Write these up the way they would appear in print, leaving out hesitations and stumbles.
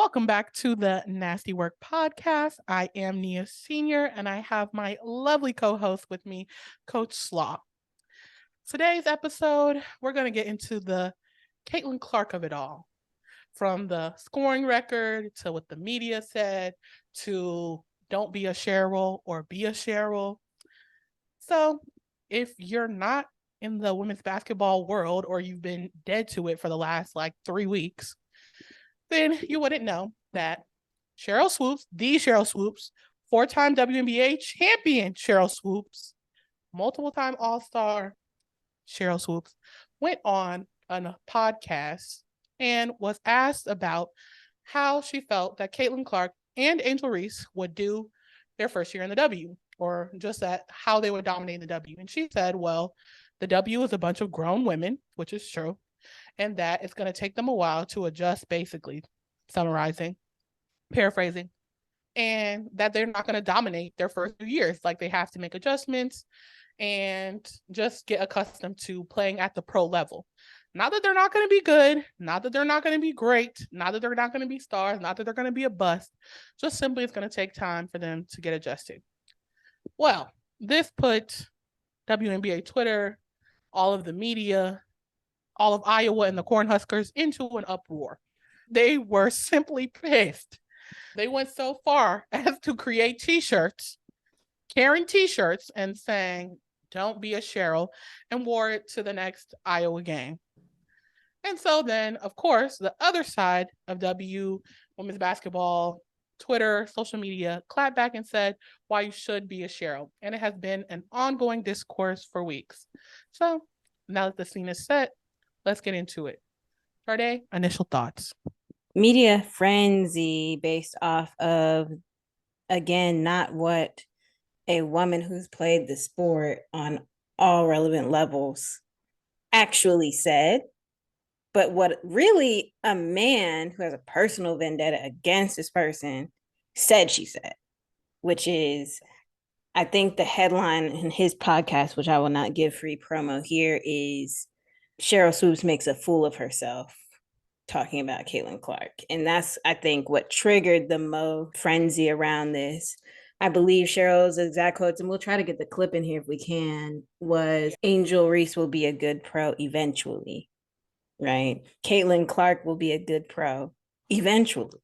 Welcome back to the Nasty Work Podcast. I am Nia Sr., and I have my lovely co host with me, Coach Slaw. Today's episode, we're going to get into the Caitlin Clark of it all, from the scoring record to what the media said to don't be a Cheryl or be a Cheryl. So, if you're not in the women's basketball world or you've been dead to it for the last 3 weeks, then you wouldn't know that Sheryl Swoopes, the Sheryl Swoopes, four-time WNBA champion Sheryl Swoopes, multiple-time All-Star Sheryl Swoopes, went on a podcast and was asked about how she felt that Caitlin Clark and Angel Reese would do their first year in the W, or just that how they would dominate the W. And she said, well, the W is a bunch of grown women, which is true, and that it's going to take them a while to adjust, basically, summarizing, paraphrasing, and that they're not going to dominate their first few years. Like, they have to make adjustments and just get accustomed to playing at the pro level. Not that they're not going to be good, not that they're not going to be great, not that they're not going to be stars, not that they're going to be a bust, just simply it's going to take time for them to get adjusted. Well, this put WNBA Twitter, all of the media, all of Iowa and the Cornhuskers into an uproar. They were simply pissed. They went so far as to create t-shirts, carrying t-shirts and saying, don't be a Cheryl, and wore it to the next Iowa game. And so then, of course, the other side of W women's basketball, Twitter, social media, clapped back and said why you should be a Cheryl. And it has been an ongoing discourse for weeks. So now that the scene is set, let's get into it. Sade, initial thoughts. Media frenzy based off of, again, not what a woman who's played the sport on all relevant levels actually said, but what really a man who has a personal vendetta against this person said she said, which is, I think the headline in his podcast, which I will not give free promo here, is Sheryl Swoopes makes a fool of herself, talking about Caitlin Clark. And that's, I think, what triggered the most frenzy around this. I believe Cheryl's exact quotes, and we'll try to get the clip in here if we can, was Angel Reese will be a good pro eventually, right? Caitlin Clark will be a good pro eventually,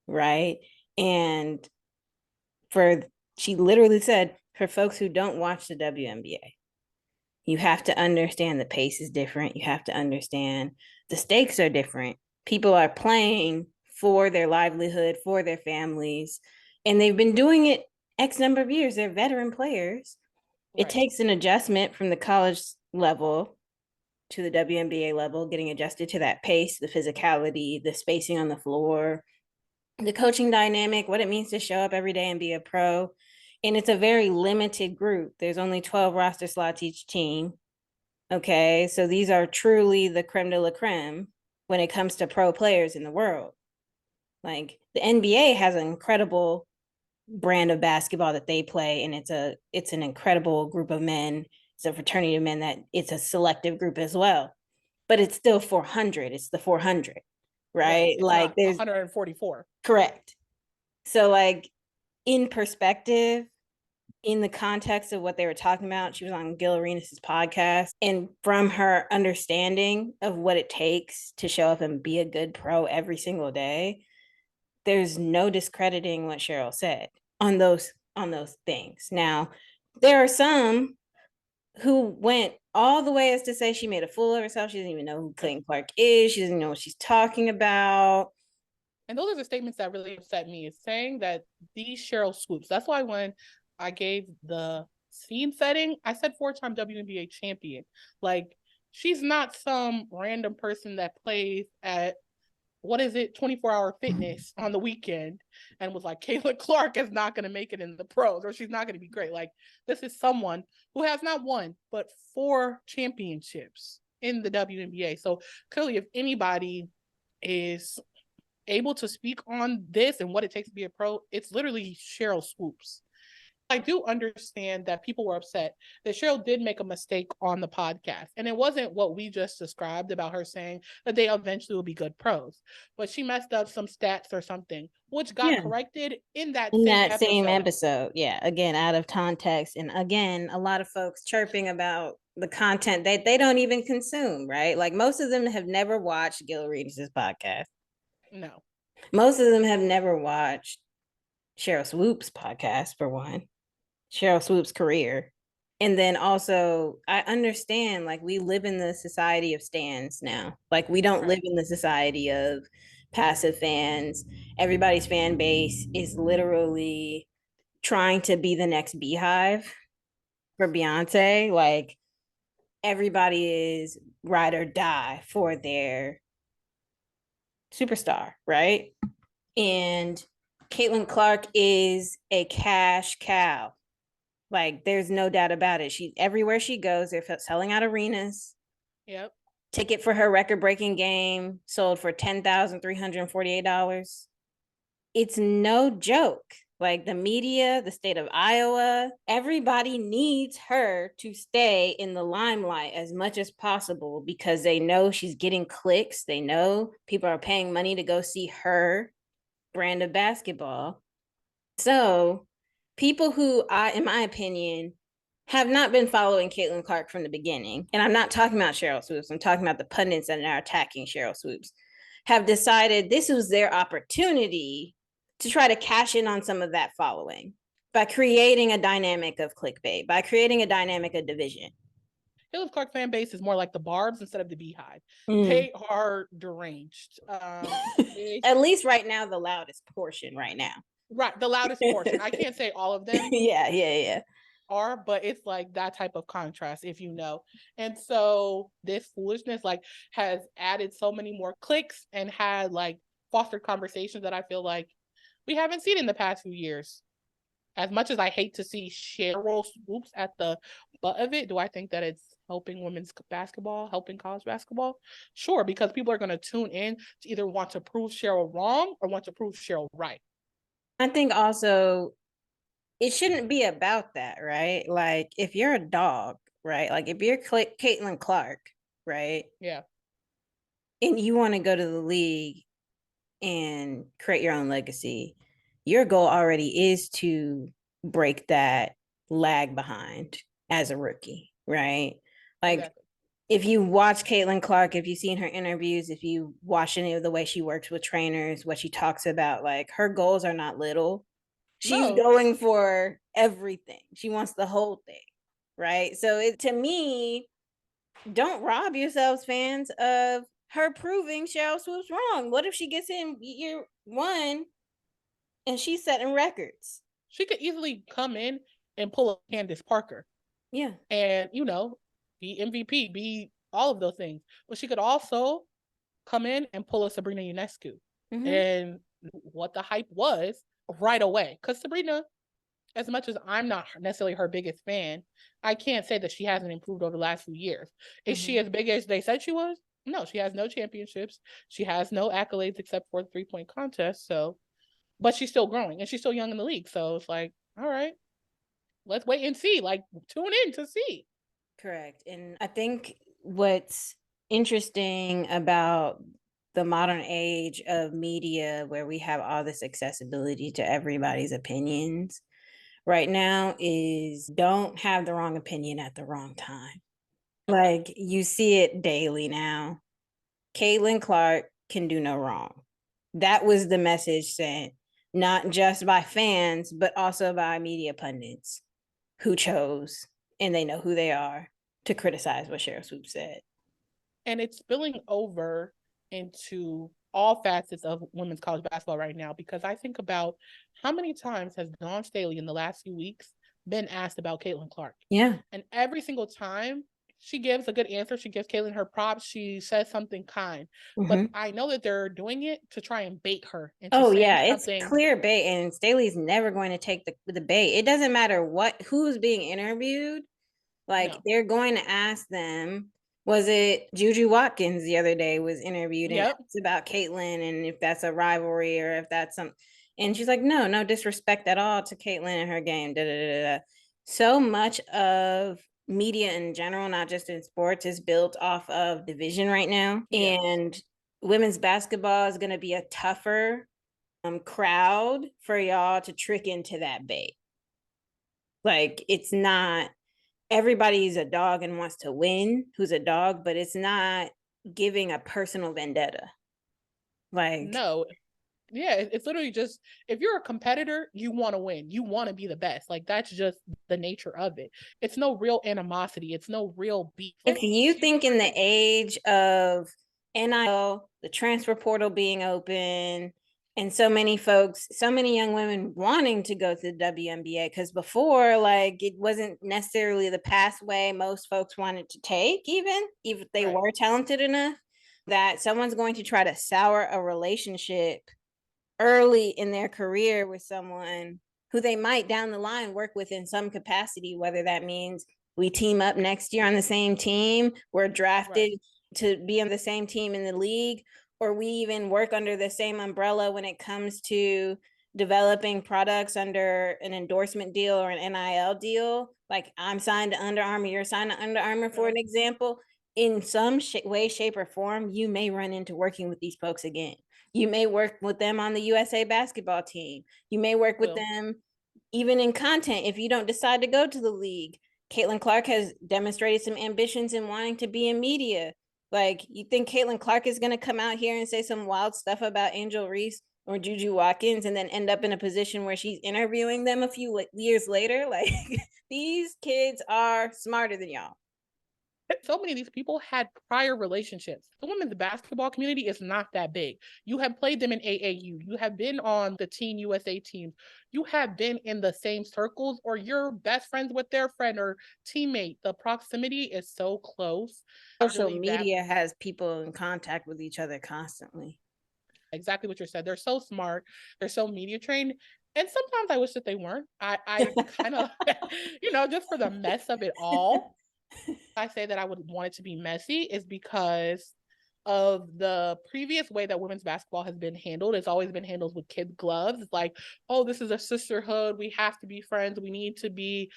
right? And she literally said, for folks who don't watch the WNBA, you have to understand the pace is different. You have to understand the stakes are different. People are playing for their livelihood, for their families, and they've been doing it X number of years. They're veteran players. Right. It takes an adjustment from the college level to the WNBA level, getting adjusted to that pace, the physicality, the spacing on the floor, the coaching dynamic, what it means to show up every day and be a pro. And it's a very limited group. There's only 12 roster slots each team. Okay, so these are truly the creme de la creme when it comes to pro players in the world. Like, the NBA has an incredible brand of basketball that they play, and it's an incredible group of men. It's a fraternity of men that it's a selective group as well. But it's still 400. It's the 400, right? Like, there's 144. Correct. So, like, in perspective, in the context of what they were talking about, she was on Gil Arenas' podcast, and from her understanding of what it takes to show up and be a good pro every single day, there's no discrediting what Cheryl said on those things. Now, there are some who went all the way as to say she made a fool of herself. She doesn't even know who Caitlin Clark is. She doesn't know what she's talking about. And those are the statements that really upset me, is saying that these Sheryl Swoopes. That's why when I gave the scene setting, I said four-time WNBA champion. Like, she's not some random person that plays at, 24-hour fitness on the weekend and was like, Caitlin Clark is not going to make it in the pros, or she's not going to be great. Like, this is someone who has not one, but 4 championships in the WNBA. So clearly, if anybody is able to speak on this and what it takes to be a pro, it's literally Sheryl Swoopes. I do understand that people were upset that Cheryl did make a mistake on the podcast. And it wasn't what we just described about her saying that they eventually will be good pros, but she messed up some stats or something, which got Yeah. corrected in that In same that same episode. episode. Yeah. Again, out of context. And again, a lot of folks chirping about the content that they don't even consume, right? Like most of them have never watched Gil Reese's podcast. No. Most of them have never watched Cheryl Swoop's podcast, for one, Cheryl Swoop's career. And then also, I understand like we live in the society of stands now. Like we don't live in the society of passive fans. Everybody's fan base is literally trying to be the next Beehive for Beyonce. Like everybody is ride or die for their superstar, right? And Caitlin Clark is a cash cow. Like there's no doubt about it. She everywhere she goes, they're selling out arenas. Yep. Ticket for her record-breaking game sold for $10,348. It's no joke. Like the media, the state of Iowa, everybody needs her to stay in the limelight as much as possible because they know she's getting clicks. They know people are paying money to go see her brand of basketball. So people who in my opinion, have not been following Caitlin Clark from the beginning, and I'm not talking about Cheryl Swoops, I'm talking about the pundits that are attacking Cheryl Swoops, have decided this was their opportunity to try to cash in on some of that following by creating a dynamic of clickbait, by creating a dynamic of division. Caitlin Clark fan base is more like the Barbs instead of the Beehive. They are deranged. At least right now, the loudest portion right now. Right, the loudest portion. I can't say all of them. Yeah. Are, but it's like that type of contrast, if you know. And so this foolishness like has added so many more clicks and had like fostered conversations that I feel like we haven't seen in the past few years. As much as I hate to see Cheryl Swoops at the butt of it, do I think that it's helping women's basketball, helping college basketball? Sure, because people are going to tune in to either want to prove Cheryl wrong or want to prove Cheryl right. I think also it shouldn't be about that, right? Like if you're a dog, right? Like if you're Caitlin Clark, right? Yeah. And you want to go to the league and create your own legacy, your goal already is to break that lag behind as a rookie, right? Like exactly. If you watch Caitlin Clark, if you've seen her interviews, if you watch any of the way she works with trainers, what she talks about, like her goals are not little. She's going for everything. She wants the whole thing, right? So to me, don't rob yourselves, fans, of her proving Cheryl Swoops wrong. What if she gets in year one and she's setting records? She could easily come in and pull a Candace Parker. Yeah. And, be MVP, be all of those things. But she could also come in and pull a Sabrina Ionescu. Mm-hmm. And what the hype was right away. Because Sabrina, as much as I'm not necessarily her biggest fan, I can't say that she hasn't improved over the last few years. Is she as big as they said she was? No, she has no championships. She has no accolades except for the 3-point contest. So, but she's still growing and she's still young in the league. So it's like, all right, let's wait and see. Like, tune in to see. Correct. And I think what's interesting about the modern age of media where we have all this accessibility to everybody's opinions right now is don't have the wrong opinion at the wrong time. Like you see it daily now. Caitlin Clark can do no wrong. That was the message sent, not just by fans, but also by media pundits who chose, and they know who they are, to criticize what Cheryl Swoop said. And it's spilling over into all facets of women's college basketball right now, because I think about how many times has Dawn Staley in the last few weeks been asked about Caitlin Clark. Yeah. And every single time she gives a good answer. She gives Caitlin her props. She says something kind. But I know that they're doing it to try and bait her. Oh, yeah. It's clear bait. And Staley's never going to take the bait. It doesn't matter who's being interviewed. Like, they're going to ask them. Was it Juju Watkins the other day was interviewed and asked about Caitlin and if that's a rivalry or if that's something. And she's like, no disrespect at all to Caitlyn and her game. Da, da, da, da. So much of media in general, not just in sports, is built off of division right now. Yes. And women's basketball is going to be a tougher crowd for y'all to trick into that bait. Like, it's not everybody's a dog and wants to win who's a dog, but it's not giving a personal vendetta. Like, no, yeah, it's literally just, if you're a competitor, you want to win, you want to be the best. Like, that's just the nature of it. It's no real animosity, it's no real beef. if you think in the age of NIL, the transfer portal being open, and so many folks, so many young women wanting to go to the WNBA, because before, like, it wasn't necessarily the pathway most folks wanted to take, even if they Right. were talented enough, that someone's going to try to sour a relationship early in their career with someone who they might down the line work with in some capacity, whether that means we team up next year on the same team, we're drafted to be on the same team in the league, or we even work under the same umbrella when it comes to developing products under an endorsement deal or an NIL deal. Like, I'm signed to Under Armour, you're signed to Under Armour, for an example. In some way, shape, or form, you may run into working with these folks again. You may work with them on the USA basketball team. You may work with them even in content if you don't decide to go to the league. Caitlin Clark has demonstrated some ambitions in wanting to be in media. Like, you think Caitlin Clark is going to come out here and say some wild stuff about Angel Reese or Juju Watkins and then end up in a position where she's interviewing them a few years later? Like, these kids are smarter than y'all. So many of these people had prior relationships. The women's basketball community is not that big. You have played them in AAU. You have been on the Team USA teams. You have been in the same circles, or you're best friends with their friend or teammate. The proximity is so close. Social media has people in contact with each other constantly. Exactly what you said. They're so smart. They're so media trained. And sometimes I wish that they weren't. I kind of, just for the mess of it all. I say that I would want it to be messy is because of the previous way that women's basketball has been handled. It's always been handled with kid gloves. It's like, oh, this is a sisterhood. We have to be friends. We need to be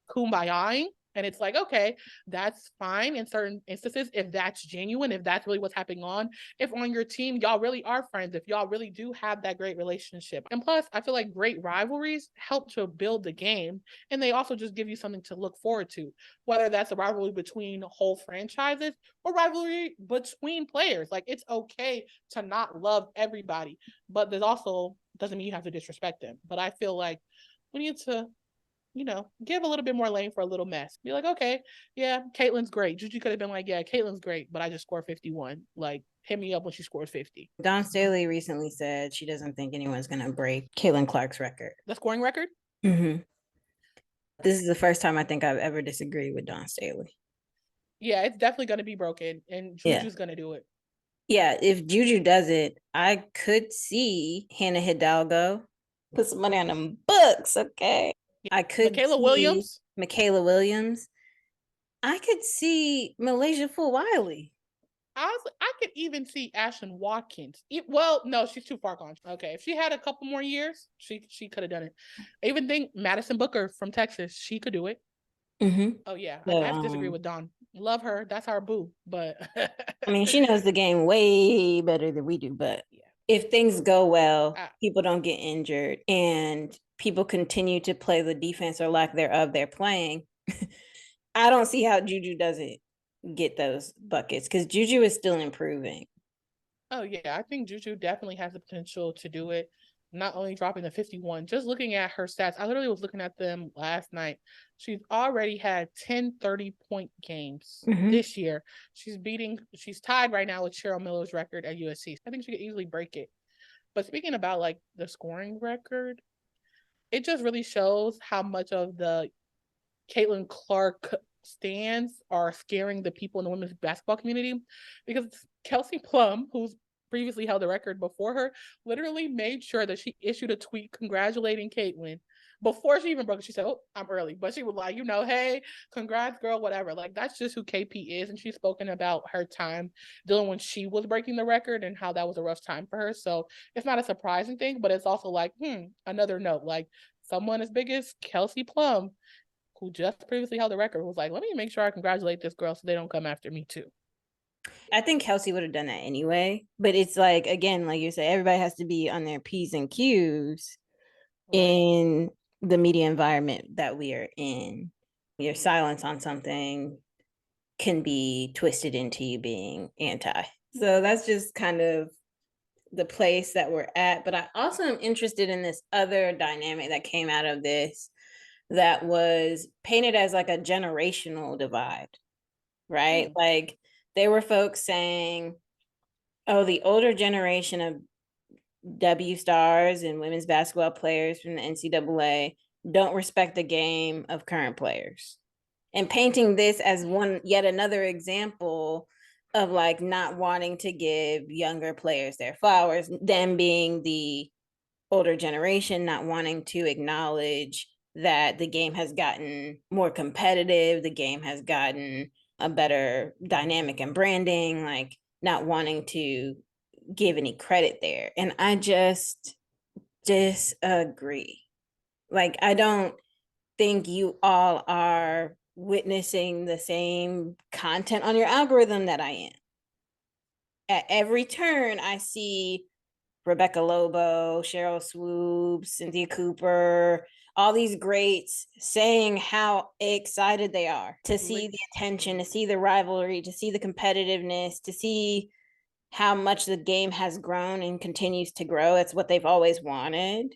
kumbayaing. And it's like, okay, that's fine in certain instances if that's genuine, if that's really what's happening on. If on your team, y'all really are friends, if y'all really do have that great relationship. And plus, I feel like great rivalries help to build the game. And they also just give you something to look forward to, whether that's a rivalry between whole franchises or rivalry between players. Like, it's okay to not love everybody, but there's also doesn't mean you have to disrespect them. But I feel like we need to give a little bit more lane for a little mess. Be like, okay, yeah, Caitlyn's great. Juju could have been like, yeah, Caitlyn's great, but I just scored 51. Like, hit me up when she scores 50. Dawn Staley recently said she doesn't think anyone's going to break Caitlin Clark's record. The scoring record? Mm-hmm. This is the first time I think I've ever disagreed with Dawn Staley. Yeah, it's definitely going to be broken, and Juju's going to do it. Yeah, if Juju does it, I could see Hannah Hidalgo put some money on them books, okay? I could Michaela Williams. I could see Malaysia Fulwiley. I could even see Ashlyn Watkins. Well, no, she's too far gone. Okay, if she had a couple more years, she could have done it. I even think Madison Booker from Texas, she could do it. Mm-hmm. Oh yeah, so, I have to disagree with Dawn. Love her, that's our boo. But I mean, she knows the game way better than we do. But if things go well, people don't get injured, and people continue to play the defense or lack thereof they're playing, I don't see how Juju doesn't get those buckets, because Juju is still improving. Oh yeah, I think Juju definitely has the potential to do it. Not only dropping the 51, just looking at her stats, I literally was looking at them last night. She's already had 10 30-point games this year. She's tied right now with Cheryl Miller's record at USC. I think she could easily break it. But speaking about like the scoring record, it just really shows how much of the Caitlin Clark stands are scaring the people in the women's basketball community, because Kelsey Plum, who's previously held the record before her, literally made sure that she issued a tweet congratulating Caitlin before she even broke it, she said, "Oh, I'm early," but she was like, "Hey, congrats, girl, whatever." Like that's just who KP is, and she's spoken about her time dealing when she was breaking the record and how that was a rough time for her. So it's not a surprising thing, but it's also like, another note, like someone as big as Kelsey Plum, who just previously held the record, was like, "Let me make sure I congratulate this girl so they don't come after me too." I think Kelsey would have done that anyway. But it's like, again, like you say, everybody has to be on their P's and Q's Right. in the media environment that we are in. Your silence on something can be twisted into you being anti. So that's just kind of the place that we're at. But I also am interested in this other dynamic that came out of this that was painted as like a generational divide, right? Mm. Like there were folks saying, oh, the older generation of W stars and women's basketball players from the NCAA don't respect the game of current players. And painting this as one yet another example of like not wanting to give younger players their flowers, them being the older generation, not wanting to acknowledge that the game has gotten more competitive, the game has gotten a better dynamic and branding, like not wanting to give any credit there. And I just disagree. Like, I don't think you all are witnessing the same content on your algorithm that I am. At every turn, I see Rebecca Lobo, Cheryl Swoops, Cynthia Cooper, all these greats saying how excited they are to see the attention, to see the rivalry, to see the competitiveness, to see how much the game has grown and continues to grow. It's what they've always wanted.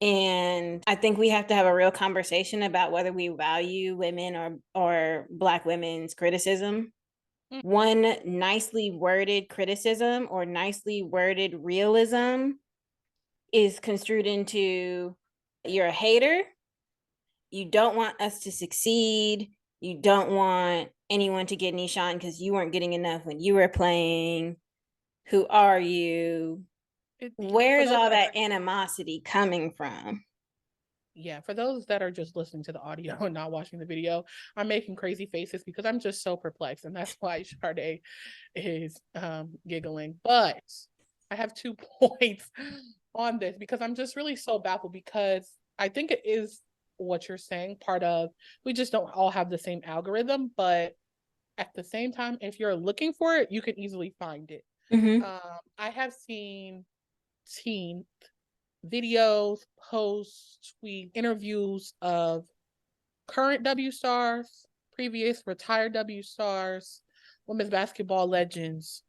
And I think we have to have a real conversation about whether we value women or Black women's criticism. Mm. One nicely worded criticism or nicely worded realism is construed into you're a hater, you don't want us to succeed, you don't want anyone to get any shine because you weren't getting enough when you were playing. Who are you? Where For is those all that that animosity coming from? Yeah, for those that are just listening to the audio and not watching the video, I'm making crazy faces because I'm just so perplexed, and that's why Sade is giggling. But I have 2 points on this because I'm just really so baffled because I think it is what you're saying. Part of we just don't all have the same algorithm, but at the same time, if you're looking for it, you can easily find it. Mm-hmm. I have seen teen videos, posts, tweet interviews of current W stars, previous retired W stars, women's basketball legends,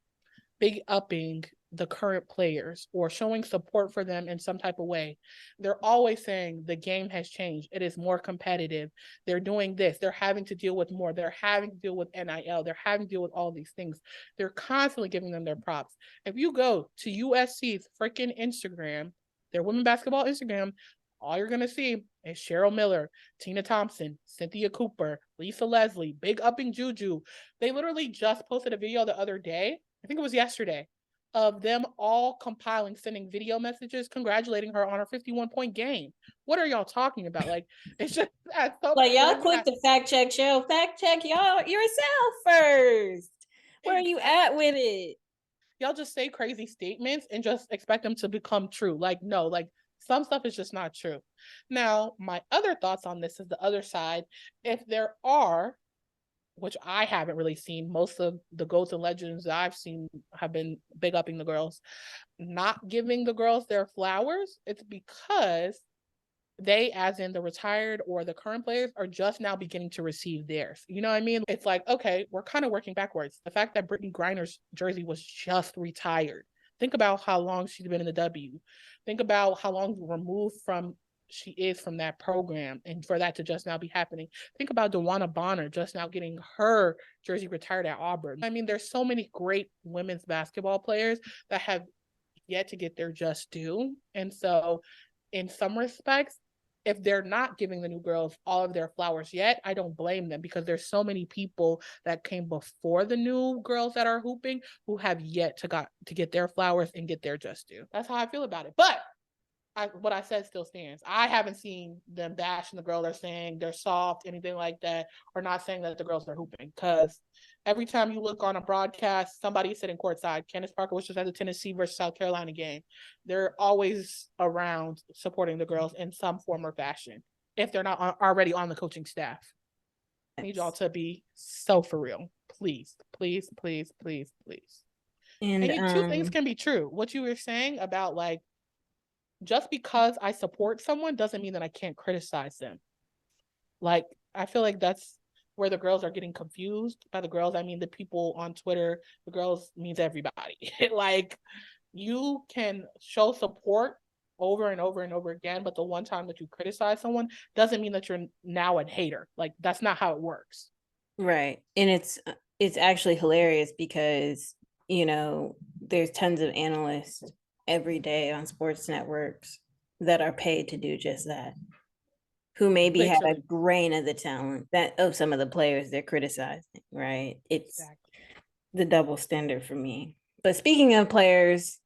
big upping the current players or showing support for them in some type of way. They're always saying the game has changed. It is more competitive. They're doing this. They're having to deal with more. They're having to deal with NIL. They're having to deal with all these things. They're constantly giving them their props. If you go to USC's freaking Instagram, their women basketball Instagram, all you're going to see is Cheryl Miller, Tina Thompson, Cynthia Cooper, Lisa Leslie, Big Upping Juju. They literally just posted a video the other day. I think it was yesterday, of them all compiling, sending video messages, congratulating her on her 51-point game. What are y'all talking about? Like, it's just at some Like y'all point, quick to fact check show. Fact check y'all yourself first. Where are you at with it? y'all just say crazy statements and just expect them to become true. Like, no, like some stuff is just not true. Now, my other thoughts on this is the other side. If there are, which I haven't really seen, most of the GOATs and legends that I've seen have been big upping the girls, not giving the girls their flowers, it's because they, as in the retired or the current players, are just now beginning to receive theirs. You know what I mean? It's like, okay, we're kind of working backwards. The fact that Brittany Griner's jersey was just retired. Think about how long she's been in the W. Think about how long removed from she is from that program, and for that to just now be happening. Think about DeWanna Bonner just now getting her jersey retired at Auburn. I mean, there's so many great women's basketball players that have yet to get their just due. And so, in some respects, if they're not giving the new girls all of their flowers yet, I don't blame them because there's so many people that came before the new girls that are hooping who have yet to get their flowers and get their just due. That's how I feel about it. But what I said still stands. I haven't seen them bashing the girl. They're saying they're soft, anything like that, or not saying that the girls are hooping. Because every time you look on a broadcast, somebody's sitting courtside. Candace Parker was just at the Tennessee versus South Carolina game. They're always around supporting the girls in some form or fashion if they're not already on the coaching staff. I need y'all to be so for real. Please, please, please, please, please. And two things can be true. What you were saying about like, just because I support someone doesn't mean that I can't criticize them. Like, I feel like that's where the girls are getting confused. By the girls, I mean the people on Twitter. The girls means everybody. Like, you can show support over and over and over again, but the one time that you criticize someone doesn't mean that you're now a hater. Like, that's not how it works. Right. And it's actually hilarious because, you know, there's tons of analysts every day on sports networks that are paid to do just that, who maybe have a grain of the talent that of some of the players they're criticizing, right? It's exactly the double standard for me. But speaking of players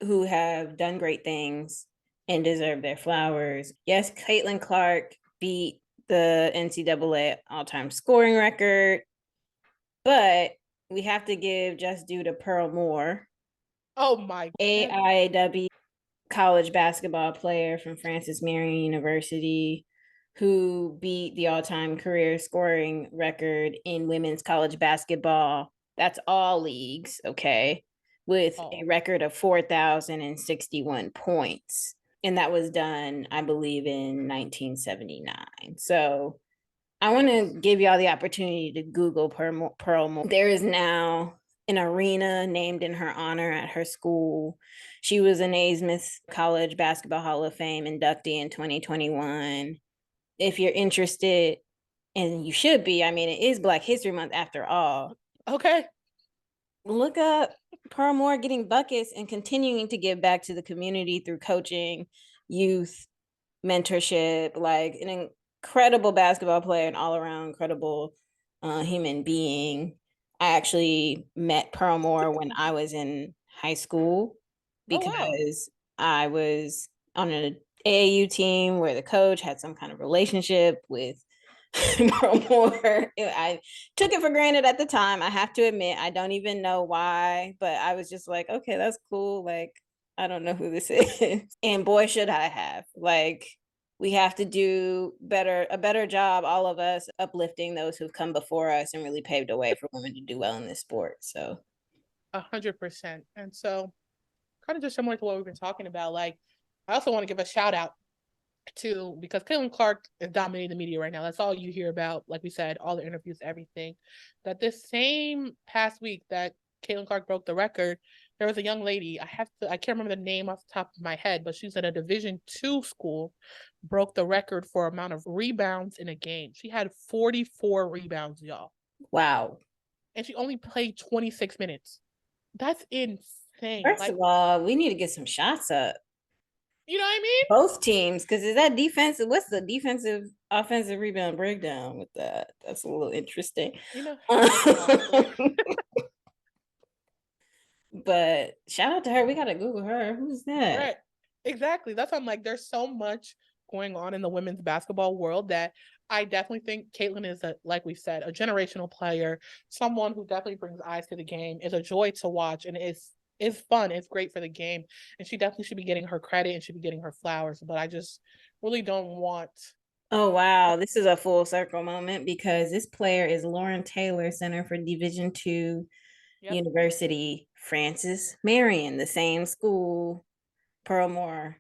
who have done great things and deserve their flowers, yes, Caitlin Clark beat the NCAA all-time scoring record, but we have to give just due to Pearl Moore. Oh my goodness. AIW college basketball player from Francis Marion University, who beat the all-time career scoring record in women's college basketball. That's all leagues, okay, with a record of 4,061 points. And that was done, I believe, in 1979. So I want to give y'all the opportunity to Google Pearl Moore. There is now an arena named in her honor at her school. She was a Naismith College Basketball Hall of Fame inductee in 2021. If you're interested, and you should be, I mean, it is Black History Month after all. Okay. Look up Pearl Moore getting buckets and continuing to give back to the community through coaching, youth, mentorship, like an incredible basketball player and all around incredible human being. I actually met Pearl Moore when I was in high school because I was on an AAU team where the coach had some kind of relationship with Pearl Moore. I took it for granted at the time. I have to admit, I don't even know why, but I was just like, okay, that's cool. Like, I don't know who this is. And boy, should I have. Like, we have to do a better job, all of us, uplifting those who've come before us and really paved a way for women to do well in this sport. So 100%. And so kind of just similar to what we've been talking about, like, I also want to give a shout out to, because Caitlin Clark is dominating the media right now. That's all you hear about. Like we said, all the interviews, everything. That this same past week that Caitlin Clark broke the record, there was a young lady. I can't remember the name off the top of my head, but she's at a Division II school, broke the record for amount of rebounds in a game. She had 44 rebounds, y'all. Wow. And she only played 26 minutes. That's insane. First of all, we need to get some shots up. You know what I mean? Both teams, because is that defensive? What's the defensive offensive rebound breakdown with that? That's a little interesting. You know. But shout out to her. We gotta Google her. Who's that? Right. Exactly. That's why I'm like, there's so much going on in the women's basketball world that I definitely think Caitlin is, like we said, a generational player, someone who definitely brings eyes to the game, is a joy to watch, and it's fun. It's great for the game. And she definitely should be getting her credit and should be getting her flowers. But I just really don't want. Oh, wow. This is a full circle moment because this player is Lauren Taylor, center for Division II University, Francis Marion, the same school Pearl Moore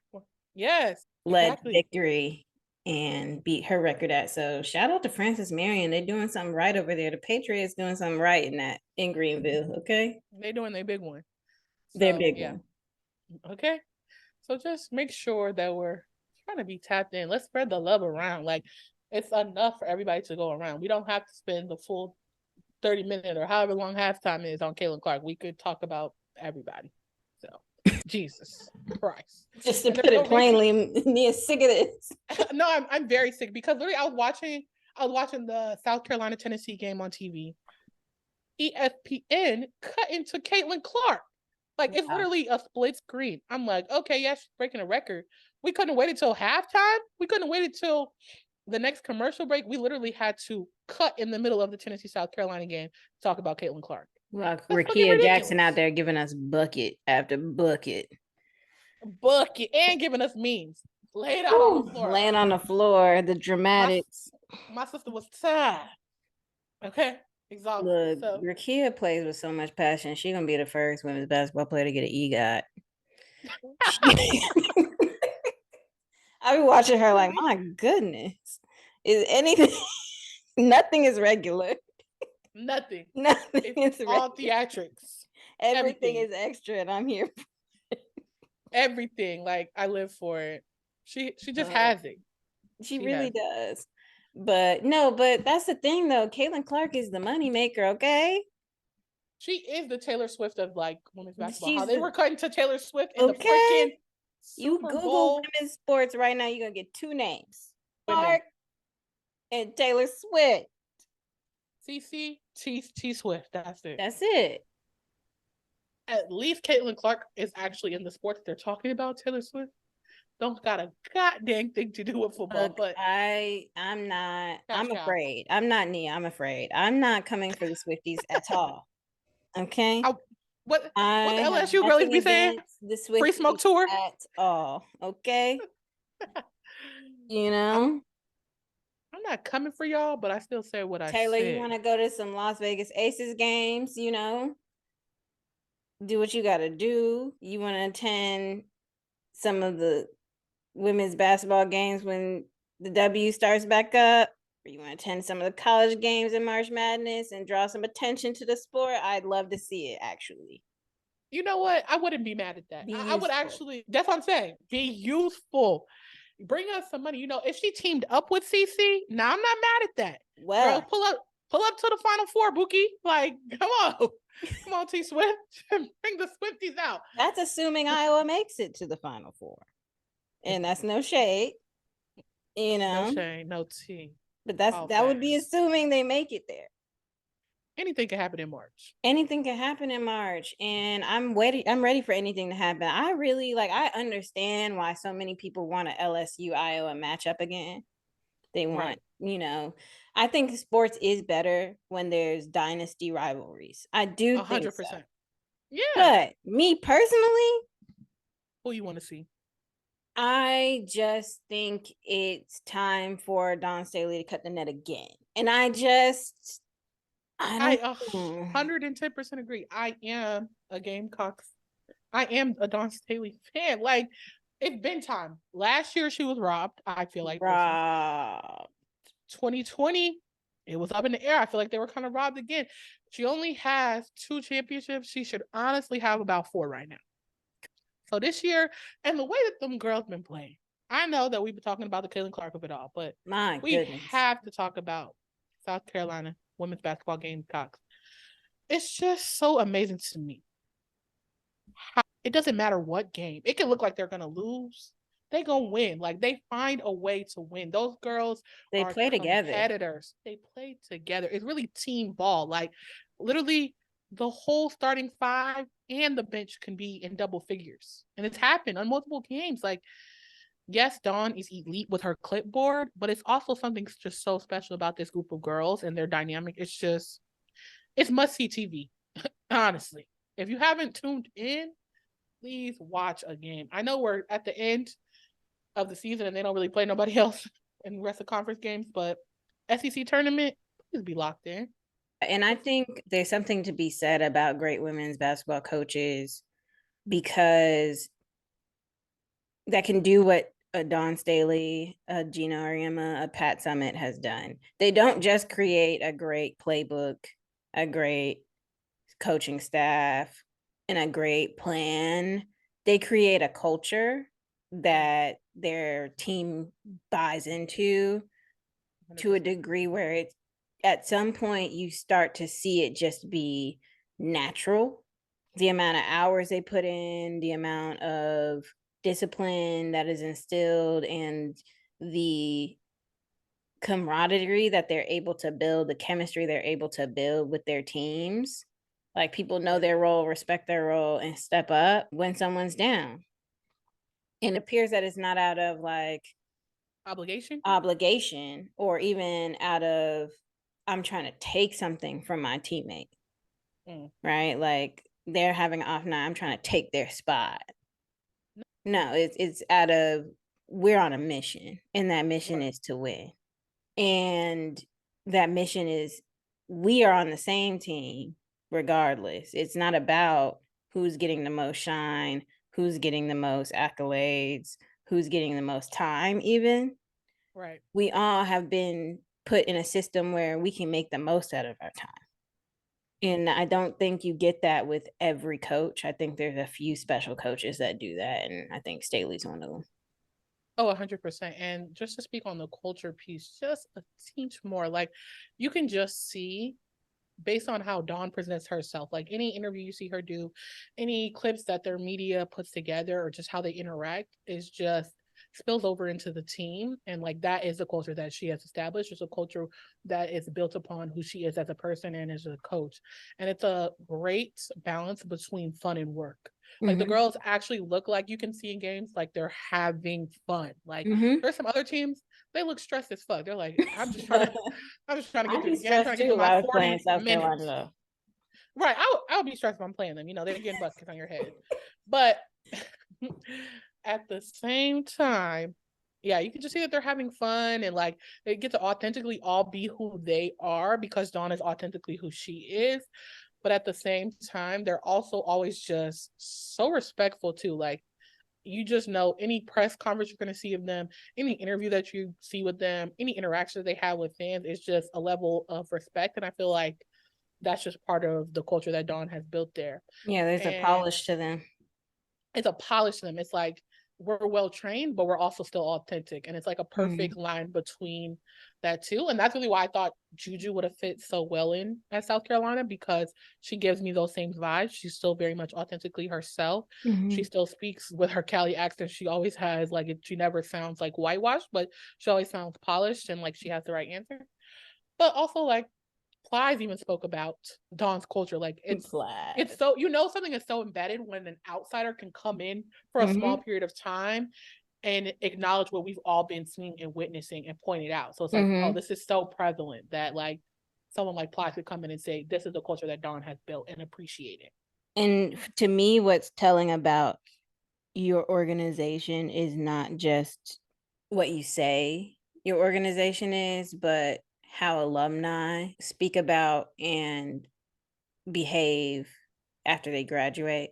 led victory and beat her record at. So shout out to Francis Marion. They're doing something right over there. The Patriots doing something right in Greenville. Okay. They're doing their big one. Their big one. Okay. So just make sure that we're trying to be tapped in. Let's spread the love around. Like, it's enough for everybody to go around. We don't have to spend the full 30-minute or however long halftime is on Caitlin Clark. We could talk about everybody. So Jesus Christ. Just to put it plainly, Nia's sick of this. No, I'm very sick because literally I was watching the South Carolina Tennessee game on TV. ESPN cut into Caitlin Clark. Like it's Wow. literally a split screen. I'm like, okay, yeah, she's breaking a record. We couldn't wait until halftime. We couldn't wait until the next commercial break. We literally had to cut in the middle of the Tennessee South Carolina game to talk about Caitlin Clark. Well, That's fucking Rakia Jackson out ridiculous. there giving us bucket after bucket. Bucket and giving us memes. Laid out on the Ooh, floor. laying on the floor, the My dramatics. my sister was sad. Okay. Exhausted. Look, So Rakia plays with so much passion. She's gonna be the first women's basketball player to get an EGOT. I be watching her like, my goodness, is anything? Nothing is regular. nothing. Nothing It's is all regular. theatrics. Everything everything. is extra, and I'm here. Everything. Like I live for it. She just has it. She She really has it. does. But no, but that's the thing though. Caitlin Clark is the moneymaker, okay? She is the Taylor Swift of like women's basketball. How She's they were cutting to Taylor Swift in the okay. freaking You Super Google Bowl. women's sports right now, you're gonna get two names. Women. Clark and Taylor Swift. CC T Swift. That's it. That's it. At least Caitlin Clark is actually in the sport that they're talking about. Taylor Swift don't got a goddamn thing to do with football. Look, but I'm Cash cow. afraid. I'm not Nia. I'm afraid. I'm not coming for the Swifties at all. Okay. What the I have LSU girlies nothing be saying? against the Free smoke Swifties tour. at all. Okay. You know, I'm not coming for y'all, but I still say what I Taylor, said. you want to go to some Las Vegas Aces games, you know, do what you got to do. You want to attend some of the women's basketball games when the W starts back up, or you want to attend some of the college games in March Madness and draw some attention to the sport. I'd love to see it, actually. You know what? I wouldn't be mad at that. I would useful. actually, that's what I'm saying. Be useful. Bring us some money. You know, if she teamed up with CC, now I'm not mad at that. Well, girl, pull up to the Final Four, Bookie. Like, come on, T Swift. Bring the Swifties out. That's assuming Iowa makes it to the Final Four, and that's no shade, you know. No shade, no tea. But that would be assuming they make it there. Anything can happen in March. Anything can happen in March, and I'm ready for anything to happen. I understand why so many people want a LSU Iowa matchup again. They want, you know, I think sports is better when there's dynasty rivalries. I do 100%. So. Yeah. But me personally, who you want to see? I just think it's time for Dawn Staley to cut the net again. And I 110% agree. I am a Gamecocks. I am a Dawn Staley fan. Like, it's been time. Last year she was robbed. I feel like robbed. 2020, it was up in the air. I feel like they were kind of robbed again. She only has 2 championships. She should honestly have about 4 right now. So this year, and the way that them girls been playing, I know that we've been talking about the Caitlin Clark of it all, but we have to talk about South Carolina women's basketball Gamecocks. It's just so amazing to me. It doesn't matter what game. It can look like they're gonna lose. They gonna win. Like, they find a way to win. Those girls they are play competitors. They play together. It's really team ball. Like, literally, the whole starting 5 and the bench can be in double figures. And it's happened on multiple games. Like, yes, Dawn is elite with her clipboard, but it's also something just so special about this group of girls and their dynamic. It's must-see TV, honestly. If you haven't tuned in, please watch a game. I know we're at the end of the season and they don't really play nobody else in the rest of conference games, but SEC tournament, please be locked in. And I think there's something to be said about great women's basketball coaches, because that can do what a Dawn Staley, a Gina Auriemma, a Pat Summitt has done. They don't just create a great playbook, a great coaching staff, and a great plan. They create a culture that their team buys into 100%. To a degree where it's, at some point you start to see it just be natural. The amount of hours they put in, the amount of discipline that is instilled, and the camaraderie that they're able to build, the chemistry they're able to build with their teams. Like people know their role, respect their role, and step up when someone's down. And it appears that it's not out of like obligation or even out of I'm trying to take something from my teammate. Right? Like they're having an off night, I'm trying to take their spot. No, it's out of we're on a mission, and that mission is to win. And that mission is we are on the same team regardless. It's not about who's getting the most shine, who's getting the most accolades, who's getting the most time even. Right. We all have been put in a system where we can make the most out of our time. And I don't think you get that with every coach. I think there's a few special coaches that do that. And I think Staley's one of them. Oh, 100%. And just to speak on the culture piece, just a teach more. Like you can just see based on how Dawn presents herself, like any interview you see her do, any clips that their media puts together, or just how they interact is just spills over into the team. And like that is the culture that she has established. It's a culture that is built upon who she is as a person and as a coach. And it's a great balance between fun and work. Like the girls actually look like you can see in games like they're having fun. Like there's some other teams, they look stressed as fuck. They're like, I'm just trying to get through the game, trying to get through my 40 minutes. Right. I'll be stressed if I'm playing them. You know, they're getting buckets on your head. But at the same time, yeah, you can just see that they're having fun, and like they get to authentically all be who they are because Dawn is authentically who she is. But at the same time, they're also always just so respectful too. Like you just know any press conference you're going to see of them, any interview that you see with them, any interaction they have with fans is just a level of respect. And I feel like that's just part of the culture that Dawn has built there. Yeah, there's a polish to them. It's a polish to them. It's like we're well trained, but we're also still authentic. And it's like a perfect line between that too. And that's really why I thought Juju would have fit so well in at South Carolina, because she gives me those same vibes. She's still very much authentically herself. She still speaks with her Cali accent. She always has like she never sounds like whitewashed, but she always sounds polished and like she has the right answer. But also like Plies even spoke about Dawn's culture. Like it's so, you know, something is so embedded when an outsider can come in for a small period of time and acknowledge what we've all been seeing and witnessing and pointed out. So it's like, oh, this is so prevalent that like someone like Plies could come in and say, this is the culture that Dawn has built, and appreciate it. And to me, what's telling about your organization is not just what you say your organization is, but how alumni speak about and behave after they graduate.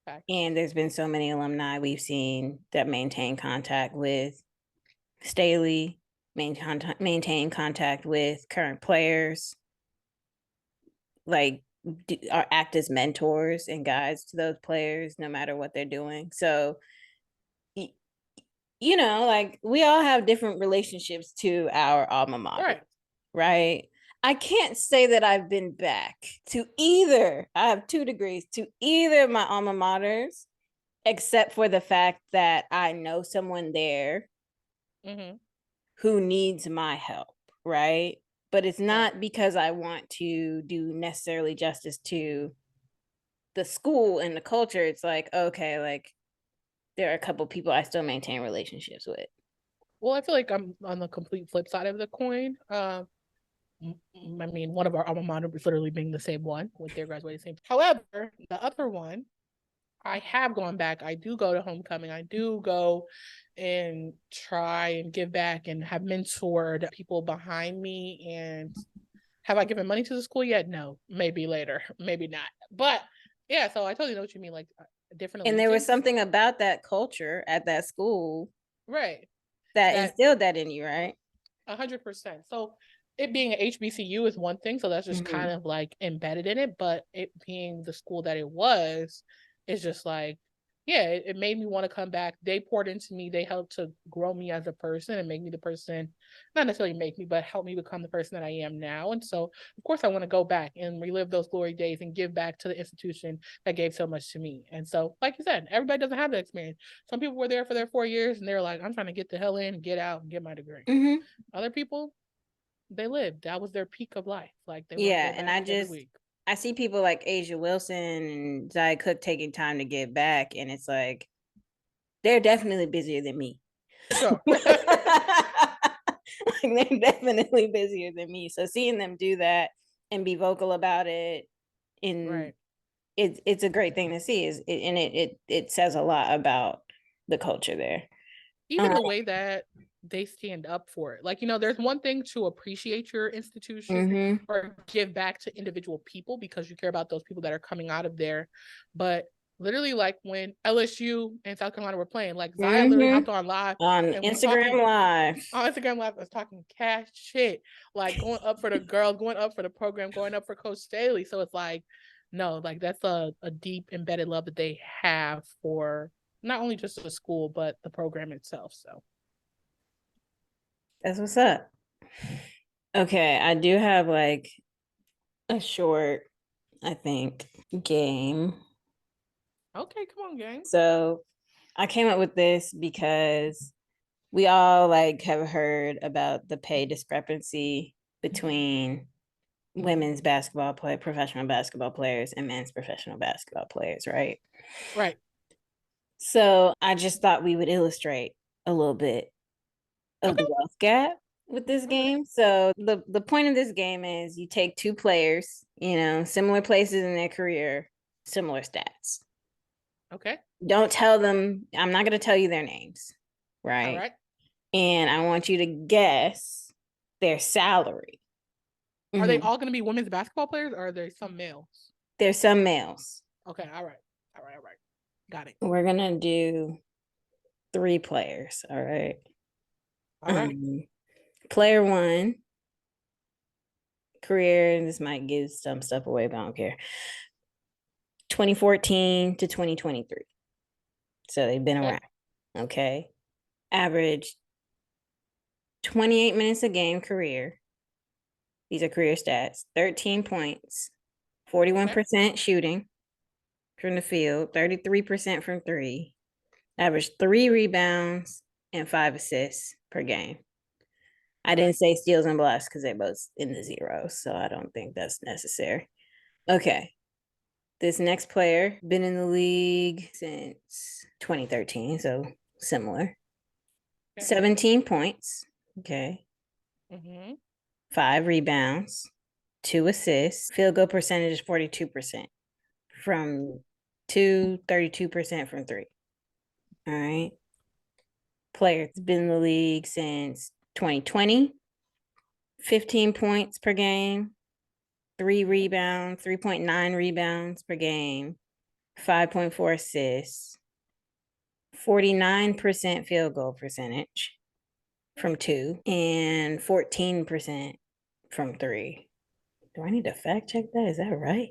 Okay. And there's been so many alumni we've seen that maintain contact with Staley, maintain contact with current players, like act as mentors and guides to those players no matter what they're doing. So you know, like we all have different relationships to our alma mater, right? I can't say that I've been back to either. I have 2 degrees to either of my alma maters, except for the fact that I know someone there who needs my help, right? But it's not because I want to do necessarily justice to the school and the culture. It's like, okay, like there are a couple people I still maintain relationships with. Well, I feel like I'm on the complete flip side of the coin. I mean, one of our alma mater is literally being the same one with their graduating same. However, the other one, I have gone back. I do go to homecoming. I do go and try and give back and have mentored people behind me. And have I given money to the school yet? No, maybe later, maybe not. But yeah, so I totally know what you mean. Like different. And there was something about that culture at that school, right, that instilled that in you, right? 100%. So it being an HBCU is one thing, so that's just kind of like embedded in it. But it being the school that it was, is just like, yeah, it made me want to come back. They poured into me. They helped to grow me as a person and make me the person, not necessarily make me, but help me become the person that I am now. And so, of course, I want to go back and relive those glory days and give back to the institution that gave so much to me. And so, like you said, everybody doesn't have that experience. Some people were there for their 4 years and they're like, I'm trying to get the hell in, get out, and get my degree. Other people, they lived. That was their peak of life. Like they and I just I see people like Asia Wilson and Zaya Cook taking time to get back, and it's like they're definitely busier than me. Sure. Like they're definitely busier than me. So seeing them do that and be vocal about it, in Right. it's a great thing to see. It says a lot about the culture there. Even the way that they stand up for it. Like, there's one thing to appreciate your institution Mm-hmm. or give back to individual people because you care about those people that are coming out of there. But literally, like when LSU and South Carolina were playing, like Zaya literally Mm-hmm. hopped on live On and was talking Instagram Live. on Instagram Live, was talking cash shit, like going up for the girls, going up for the program, going up for Coach Staley. So it's like, no, like that's a deep embedded love that they have for not only just the school, but the program itself. So That's what's up. Okay, I do have like a short, I think, game. okay, come on, gang. So I came up with this because we all like have heard about the pay discrepancy between women's professional basketball players and men's professional basketball players, right? Right. So I just thought we would illustrate a little bit of Okay. the wealth gap with this game. So the point of this game is you take two players, similar places in their career, similar stats. Okay. Don't tell them, I'm not going to tell you their names, All right? right. And I want you to guess their salary. Are they Mm-hmm. all going to be women's basketball players or are there some males? There's some males. Okay. All right. All right. All right. Got it. We're going to do 3 players, all right? All right. Player 1, career, and this might give some stuff away, but I don't care. 2014 to 2023. So they've been around. Okay. Average 28 minutes a game career. These are career stats. 13 points, 41% shooting from the field, 33% from 3. Average 3 rebounds and 5 assists per game. I didn't say steals and blocks because they're both in the zeros, so I don't think that's necessary. Okay. This next player been in the league since 2013, so similar. 17 points. Okay. 5 rebounds, 2 assists. Field goal percentage is 42% from 2, 32% from 3. All right. Player's been in the league since 2020. 15 points per game, 3.9 rebounds per game, 5.4 assists, 49% field goal percentage from 2, and 14% from 3. Do I need to fact check that? Is that right?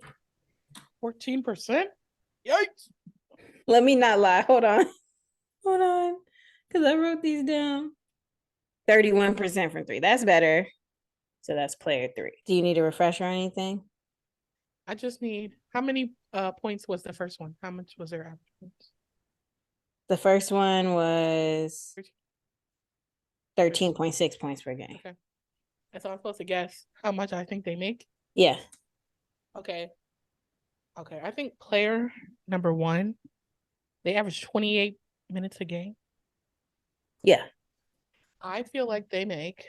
14%? Yikes. Let me not lie. Hold on. Because I wrote these down. 31% from 3. That's better. So that's player 3. Do you need a refresher or anything? I just need, how many points was the first one? How much was their average points? The first one was 13.6 points per game. Okay. And so I'm supposed to guess how much I think they make? Yeah. Okay. Okay. I think player number 1, they average 28 minutes a game. Yeah. I feel like they make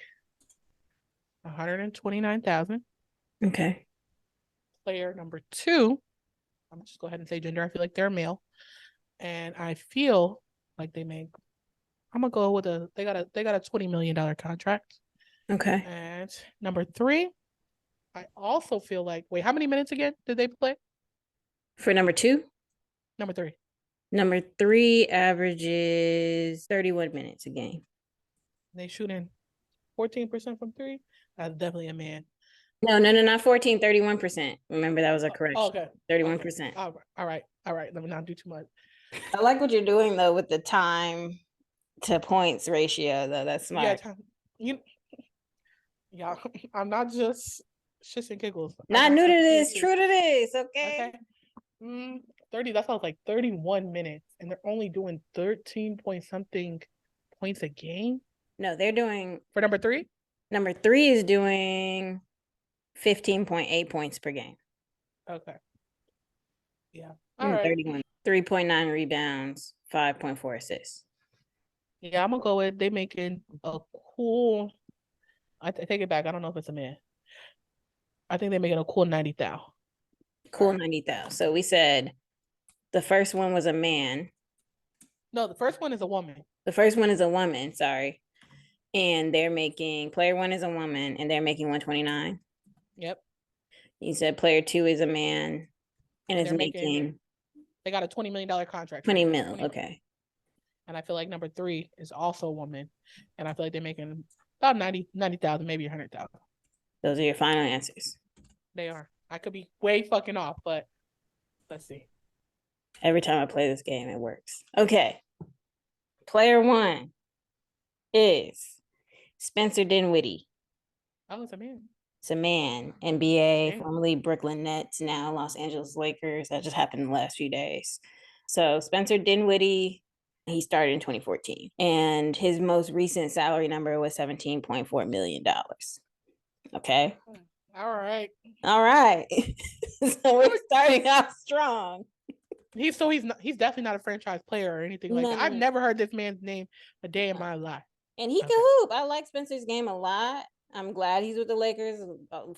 129,000. Okay. Player number 2, I'm just go ahead and say gender. I feel like they're male. And I feel like they make, I'm gonna go with they got a $20 million contract. Okay. And number 3, I also feel like, wait, how many minutes again did they play? For number 2? Number 3. Number 3 averages 31 minutes a game. They shooting 14% from 3. That's definitely a man. No, not 14, 31%. Remember, that was a correction. Oh, okay. 31%. Okay. All right. Let me not do too much. I like what you're doing though with the time to points ratio though. That's smart. Yeah, I'm not just shits and giggles. Not new to this, true to this. Okay. 30, that sounds like 31 minutes, and they're only doing 13 point something points a game. No, they're doing for number 3. Number 3 is doing 15.8 points per game. Okay. Yeah. All And right. 31, 3.9 rebounds, 5.4 assists. Yeah, I'm gonna go with they making a cool. I take it back. I don't know if it's a man. I think they're making a cool 90,000. Cool Alright. 90,000. So we said the first one was a man. No, the first one is a woman. The first one is a woman, sorry. And they're making player one is a woman and they're making 129. Yep. You said player two is a man and And is they're making making they got a $20 million contract. 20 right? mil. 20 Okay. And I feel like number 3 is also a woman. And I feel like they're making about 90,000, maybe 100,000. Those are your final answers. They are. I could be way fucking off, but let's see. Every time I play this game, it works. Okay. Player one is Spencer Dinwiddie. Oh, it's a man. It's a man, NBA, Okay. formerly Brooklyn Nets, now Los Angeles Lakers. That just happened in the last few days. So Spencer Dinwiddie, he started in 2014, and his most recent salary number was $17.4 million. Okay. All right. All right. So we're starting off strong. He's definitely not a franchise player or anything like that. I've No. never heard this man's name a day in my life. And he can hoop. I like Spencer's game a lot. I'm glad he's with the Lakers.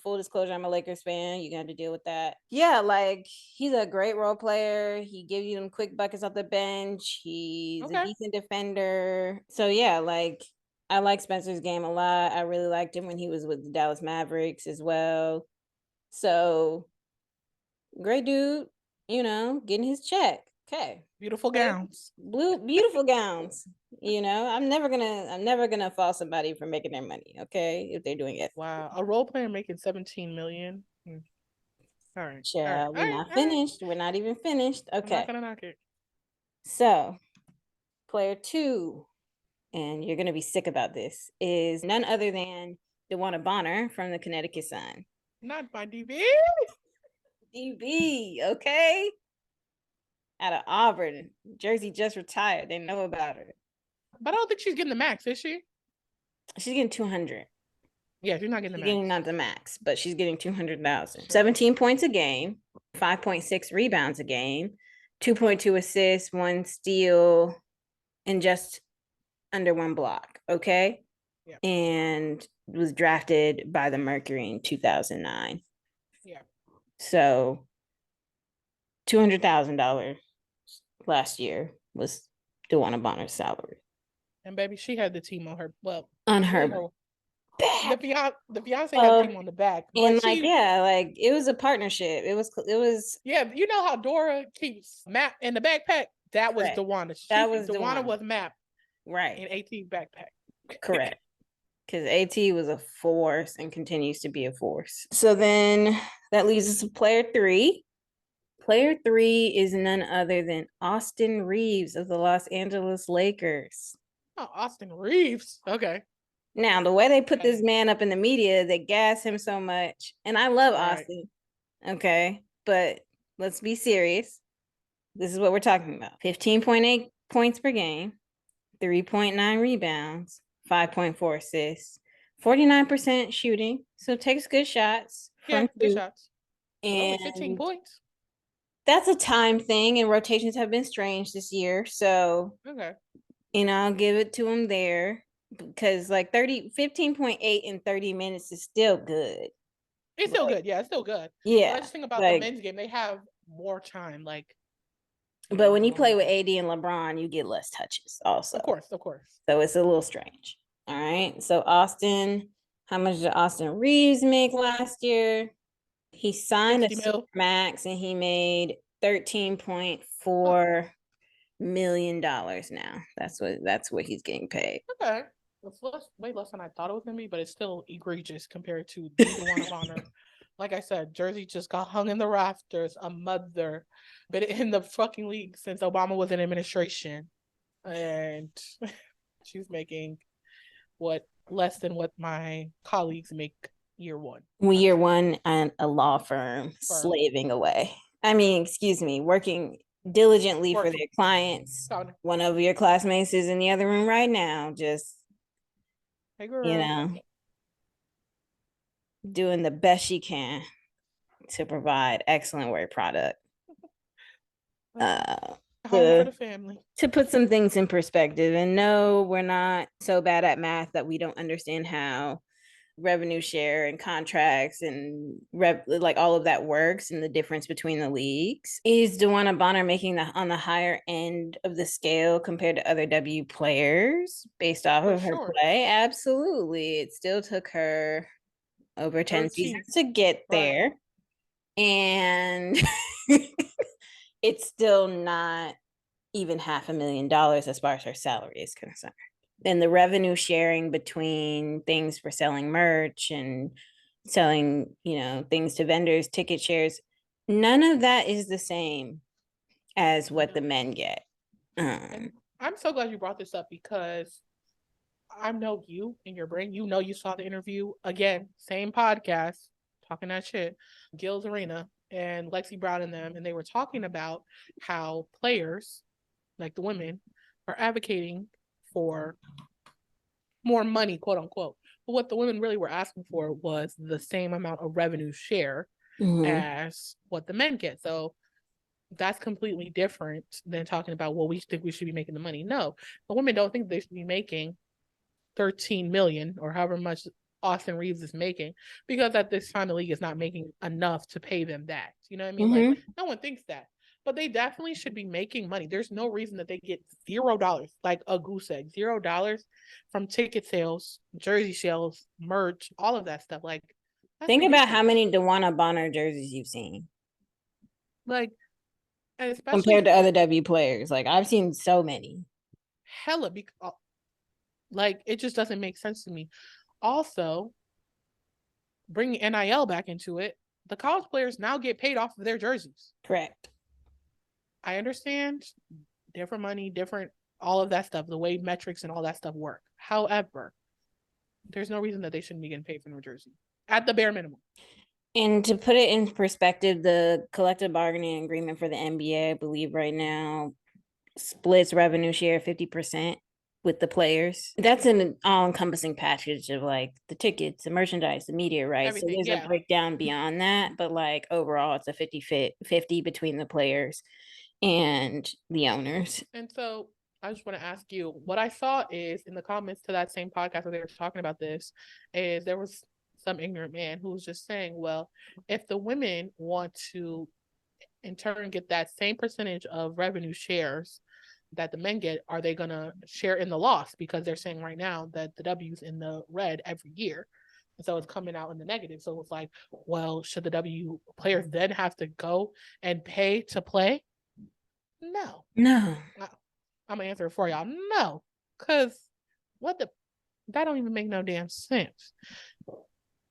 Full disclosure, I'm a Lakers fan. You're gonna have to deal with that. Yeah, like he's a great role player. He gives you them quick buckets off the bench. He's a decent defender. So yeah, like I like Spencer's game a lot. I really liked him when he was with the Dallas Mavericks as well. So great dude, getting his check. Okay. Beautiful gowns. Beautiful gowns. I'm never gonna fault somebody for making their money, okay? If they're doing it. Wow. A role player making 17 million. All right. Yeah, we're not finished. We're not even finished. I'm Okay. not gonna knock it. So player two, and you're gonna be sick about this, is none other than DeWanna Bonner from the Connecticut Sun. Not my DB. DB, okay? Out of Auburn. Jersey just retired. They know about her. But I don't think she's getting the max, is she? She's getting 200. Yeah, she's not getting the max. Getting not the max, but she's getting 200,000. 17 points a game, 5.6 rebounds a game, 2.2 assists, 1 steal, and just under 1 block. Okay. Yeah. And was drafted by the Mercury in 2009. Yeah. So $200,000 last year was DeWanna Bonner's salary. And baby, she had the team on her. Well, on her back. The Beyonce had the team on the back. And it was a partnership. It was. Yeah, you know how Dora keeps Map in the backpack? That was correct. DeWanna. DeWanna was Map. Right. In AT's backpack. Correct. Because AT was a force and continues to be a force. So then that leaves us to player three. Player three is none other than Austin Reeves of the Los Angeles Lakers. Oh, Austin Reeves. Okay. Now, the way they put this man up in the media, they gas him so much. And I love Austin. Okay. But let's be serious. This is what we're talking about. 15.8 points per game, 3.9 rebounds, 5.4 assists, 49% shooting. So takes good shots. Yeah, good shots. And 15 points. That's a time thing, and rotations have been strange this year. So, okay. I'll give it to him there because like 15.8 in 30 minutes is still good. It's still good. Yeah, it's still good. Yeah. But I just think about the men's game. They have more time. But when you play with AD and LeBron, you get less touches also. Of course. So it's a little strange. All right. So Austin, how much did Austin Reeves make last year? He signed a max and he made $13.4 million now. That's what he's getting paid. Okay. It's way less than I thought it was gonna be, but it's still egregious compared to the DeWanna Bonner. Like I said, Jersey just got hung in the rafters. A mother, been in the fucking league since Obama was in administration, and she's making less than what my colleagues make year one. Year one and a law firm slaving away. Working diligently for their clients. One of your classmates is in the other room right now, just hey girl. doing the best she can to provide excellent work product. Home for the family. To put some things in perspective, and no, we're not so bad at math that we don't understand how revenue share and contracts and like all of that works and the difference between the leagues. Is DeWanna Bonner making on the higher end of the scale compared to other W players based off of her play? Absolutely. It still took her over 10 seasons to get there. And it's still not even $500,000 as far as her salary is concerned. And the revenue sharing between things for selling merch and selling, things to vendors, ticket shares, none of that is the same as what the men get. I'm so glad you brought this up because I know you in your brain, you saw the interview. Again, same podcast, talking that shit. Gil's Arena and Lexi Brown and them, and they were talking about how players, like the women, are advocating for more money, quote unquote. But what the women really were asking for was the same amount of revenue share as what the men get. So that's completely different than talking about, well, we think we should be making the money. No, the women don't think they should be making 13 million or however much Austin Reaves is making, because at this time the league is not making enough to pay them that. You know what I mean? Like, no one thinks that. But they definitely should be making money. There's no reason that they get $0, like a goose egg, $0 from ticket sales, jersey sales, merch, all of that stuff. Like, think about how many DeWanna Bonner jerseys you've seen. Like, and especially compared to other W players. Like, I've seen so many. Hella, like, it just doesn't make sense to me. Also, bringing NIL back into it, the college players now get paid off of their jerseys. Correct. I understand different money, different all of that stuff, the way metrics and all that stuff work. However, there's no reason that they shouldn't be getting paid for their jersey at the bare minimum. And to put it in perspective, the collective bargaining agreement for the NBA, I believe right now, splits revenue share 50% with the players. That's an all-encompassing package of like the tickets, the merchandise, the media rights. So there's a breakdown beyond that, but like overall it's a 50-50 between the players and the owners. And so I just want to ask you, what I saw is in the comments to that same podcast where they were talking about this, is there was some ignorant man who was just saying, well, if the women want to in turn get that same percentage of revenue shares that the men get, are they going to share in the loss? Because they're saying right now that the W's in the red every year. And so it's coming out in the negative. So it's like, well, should the W players then have to go and pay to play? No. I'm gonna answer it for y'all. No. Because that don't even make no damn sense.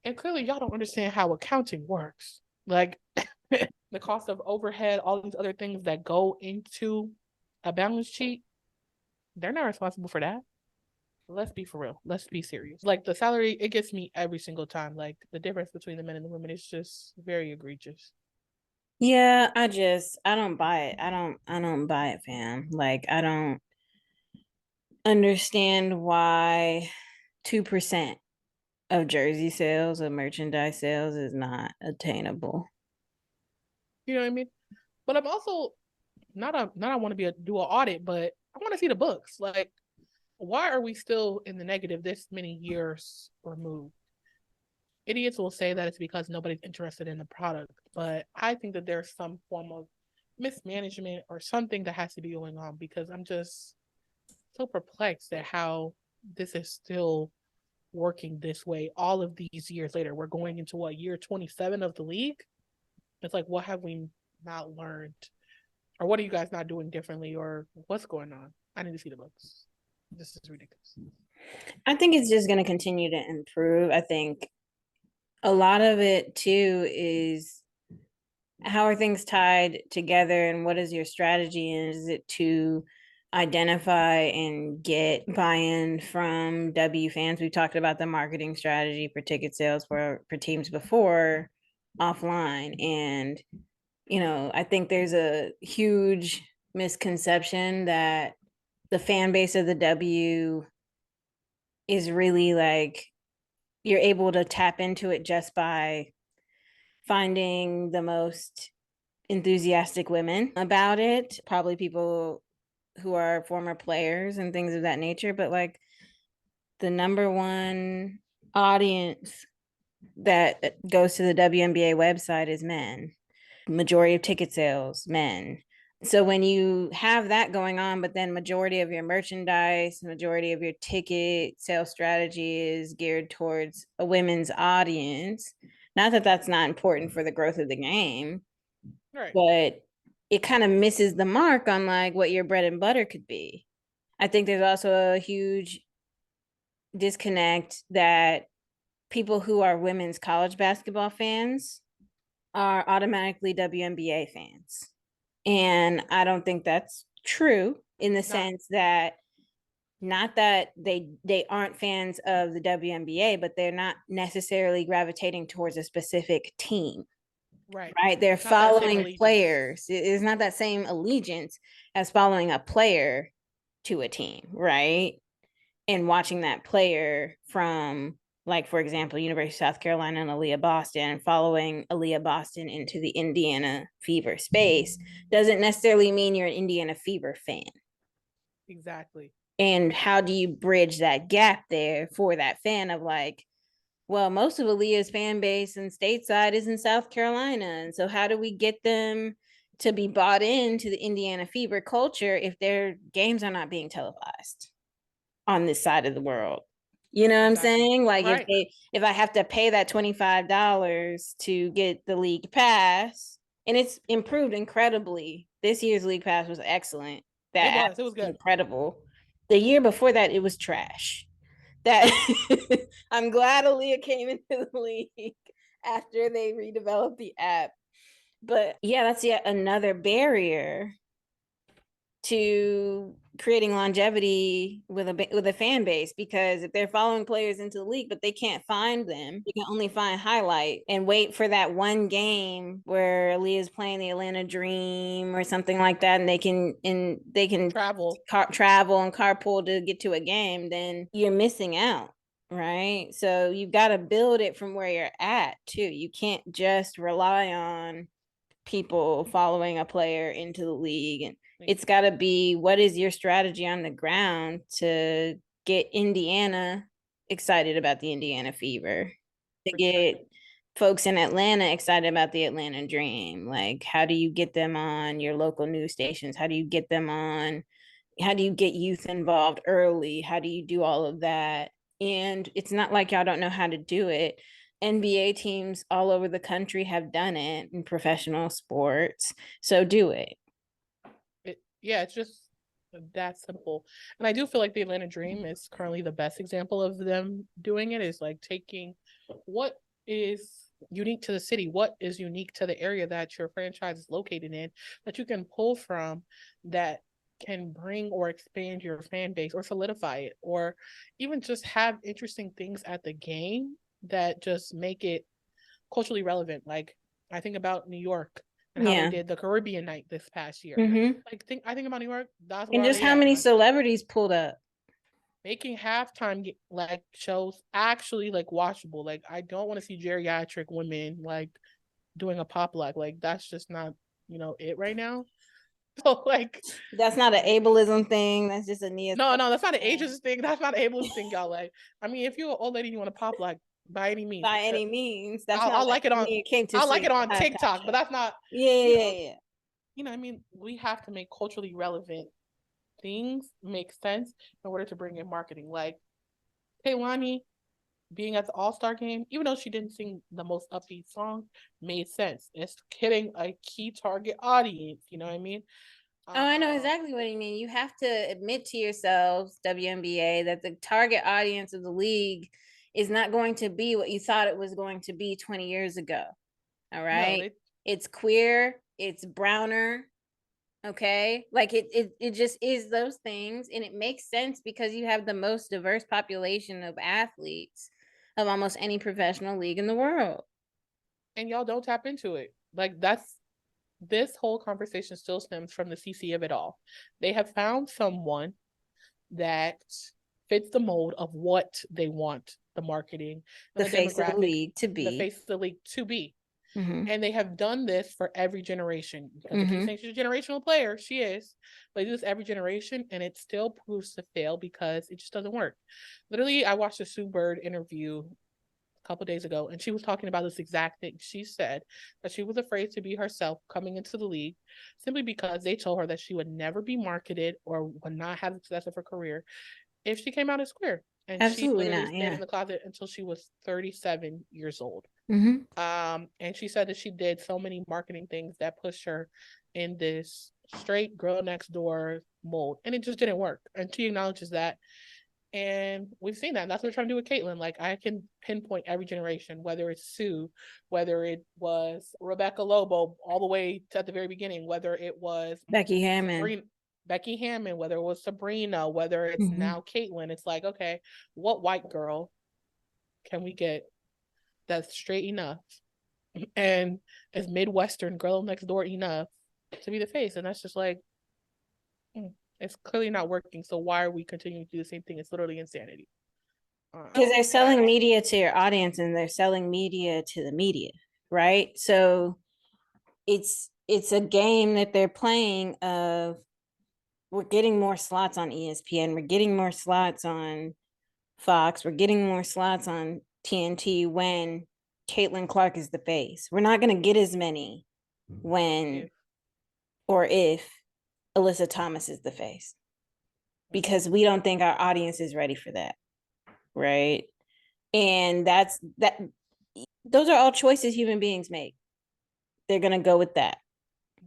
And clearly y'all don't understand how accounting works. Like the cost of overhead, all these other things that go into a balance sheet, they're not responsible for that. Let's be for real. Let's be serious. Like the salary, it gets me every single time. Like the difference between the men and the women is just very egregious. Yeah, I don't buy it. I don't buy it, fam. Like, I don't understand why 2% of jersey sales or merchandise sales is not attainable. You know what I mean? But I'm also not I want to do an audit, but I want to see the books. Like, why are we still in the negative this many years removed? Idiots will say that it's because nobody's interested in the product, but I think that there's some form of mismanagement or something that has to be going on, because I'm just so perplexed at how this is still working this way all of these years later. We're going into what, year 27 of the league? It's like, what have we not learned? Or what are you guys not doing differently? Or what's going on? I need to see the books. This is ridiculous. I think it's just going to continue to improve. I think a lot of it too is how are things tied together and what is your strategy? And is it to identify and get buy-in from W fans? We talked about the marketing strategy for ticket sales for teams before offline. And, I think there's a huge misconception that the fan base of the W is really like, you're able to tap into it just by finding the most enthusiastic women about it, probably people who are former players and things of that nature. But like the number one audience that goes to the WNBA website is men. Majority of ticket sales, men. So when you have that going on, but then majority of your merchandise, majority of your ticket sales strategy is geared towards a women's audience. Not that that's not important for the growth of the game, Right. but it kind of misses the mark on like what your bread and butter could be. I think there's also a huge disconnect that people who are women's college basketball fans are automatically WNBA fans. And I don't think that's true in the sense that not that they aren't fans of the WNBA, but they're not necessarily gravitating towards a specific team. Right. Right. They're following players. It's not that same allegiance as following a player to a team, right? And watching that player from, like, for example, University of South Carolina and Aaliyah Boston, following Aaliyah Boston into the Indiana Fever space doesn't necessarily mean you're an Indiana Fever fan. Exactly. And how do you bridge that gap there for that fan of like, well, most of Aaliyah's fan base and stateside is in South Carolina. And so how do we get them to be bought into the Indiana Fever culture if their games are not being televised on this side of the world? You know what I'm saying? Like right. if I have to pay that $25 to get the league pass, and it's improved incredibly. This year's league pass was excellent. It was good. Incredible. The year before that, it was trash. That I'm glad Aaliyah came into the league after they redeveloped the app. But yeah, that's yet another barrier to creating longevity with a fan base, because if they're following players into the league but they can't find them, you can only find highlight and wait for that one game where Aaliyah's playing the Atlanta Dream or something like that, and they can travel and carpool to get to a game, then you're missing out. Right. So you've got to build it from where you're at too. You can't just rely on people following a player into the league. And it's got to be, what is your strategy on the ground to get Indiana excited about the Indiana Fever, to get folks in Atlanta excited about the Atlanta Dream? Like, how do you get them on your local news stations? How do you get them on? How do you get youth involved early? How do you do all of that? And it's not like y'all don't know how to do it. NBA teams all over the country have done it in professional sports. So do it. Yeah, it's just that simple. And I do feel like the Atlanta Dream is currently the best example of them doing it, is like taking what is unique to the city, what is unique to the area that your franchise is located in, that you can pull from, that can bring or expand your fan base or solidify it, or even just have interesting things at the game that just make it culturally relevant. Like I think about New York and how they did the Caribbean night this past year. I think about New York. That's and just how many celebrities pulled up, making halftime like shows actually like watchable. Like I don't want to see geriatric women like doing a pop lock. Like that's just not it right now. So like that's not an ableism thing. That's just a Nia. No, that's not an ageist thing. That's not an ableist thing, y'all. Like, I mean, if you're an old lady and you want to pop like by any means. That's I'll like it on TikTok, but that's not yeah. I mean, we have to make culturally relevant things make sense in order to bring in marketing. Like Kehlani being at the All-Star game, even though she didn't sing the most upbeat song, made sense. It's hitting a key target audience, you know what I mean? Oh, I know exactly what you mean. You have to admit to yourselves, WNBA, that the target audience of the league is not going to be what you thought it was going to be 20 years ago. All right. No, it's queer, it's browner. Okay. Like it just is those things. And it makes sense because you have the most diverse population of athletes of almost any professional league in the world. And y'all don't tap into it. Like this whole conversation still stems from the CC of it all. They have found someone that fits the mold of what they want the marketing, the face of the league to be. The face of the league to be. And they have done this for every generation because they keep saying she's a generational player. She is, but they do this every generation, and it still proves to fail because it just doesn't work. Literally, I watched a Sue Bird interview a couple days ago, and she was talking about this exact thing. She said that she was afraid to be herself coming into the league simply because they told her that she would never be marketed or would not have the success of her career if she came out as queer. And Absolutely she literally not. stayed Yeah. in the closet until she was 37 years old. Mm-hmm. And she said that she did so many marketing things that pushed her in this straight girl next door mold, and it just didn't work. And she acknowledges that. And we've seen that. And that's what we're trying to do with Caitlyn. Like, I can pinpoint every generation, whether it's Sue, whether it was Rebecca Lobo, all the way to at the very beginning, whether it was Becky Hammond. Becky Hammond, whether it was Sabrina, whether it's now Caitlyn. It's like, okay, what white girl can we get that's straight enough and is Midwestern girl next door enough to be the face? And that's just like, it's clearly not working. So why are we continuing to do the same thing? It's literally insanity. Because they're selling media to your audience, and they're selling media to the media, right? So it's a game that they're playing of, we're getting more slots on ESPN, we're getting more slots on Fox, we're getting more slots on TNT when Caitlin Clark is the face. We're not going to get as many when or if Alyssa Thomas is the face, because we don't think our audience is ready for that, right? And those are all choices human beings make. They're going to go with that.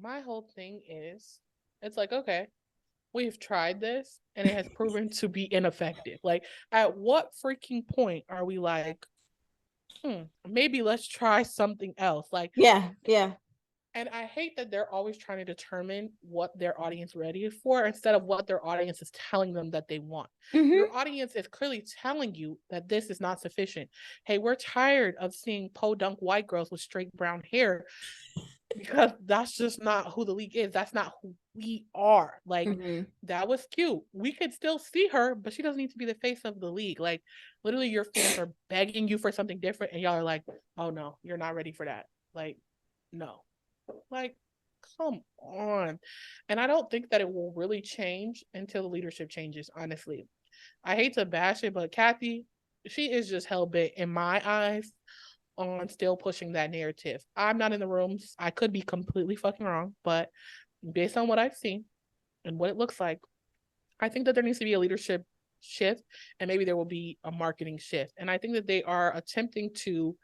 My whole thing is, it's like, okay, we've tried this and it has proven to be ineffective. Like, at what freaking point are we like, maybe let's try something else? Like, yeah. And I hate that they're always trying to determine what their audience is ready for instead of what their audience is telling them that they want. Your audience is clearly telling you that this is not sufficient. Hey, we're tired of seeing podunk white girls with straight brown hair, because that's just not who the league is. That's not who we are. Like, that was cute. We could still see her, but she doesn't need to be the face of the league. Like, literally, your fans are begging you for something different, and y'all are like, oh no, you're not ready for that. Like, no. Like, come on. And I don't think that it will really change until the leadership changes, honestly. I hate to bash it, but Kathy, she is just hell bent in my eyes on still pushing that narrative. I'm not in the rooms. I could be completely fucking wrong, but based on what I've seen and what it looks like, I think that there needs to be a leadership shift, and maybe there will be a marketing shift. And I think that they are attempting to,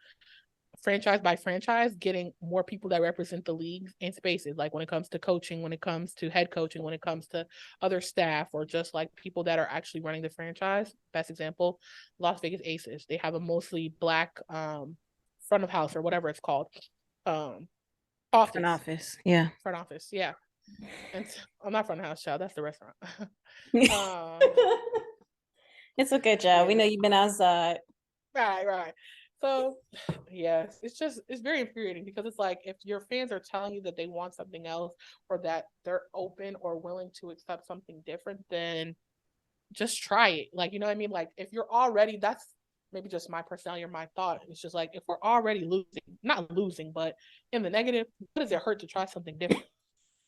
franchise by franchise, getting more people that represent the leagues in spaces, like when it comes to coaching, when it comes to head coaching, when it comes to other staff, or just like people that are actually running the franchise. Best example, Las Vegas Aces. They have a mostly Black front of house, or whatever it's called, office. Front office. Yeah. Front office. Yeah. And I'm not front of house, child. That's the restaurant. It's okay, child. We know you've been outside. Right. So, yes, it's very infuriating, because it's like, if your fans are telling you that they want something else, or that they're open or willing to accept something different, then just try it. Like, you know what I mean? Like, if you're already, that's maybe just my personality or my thought. It's just like, if we're already not losing, but in the negative, what does it hurt to try something different?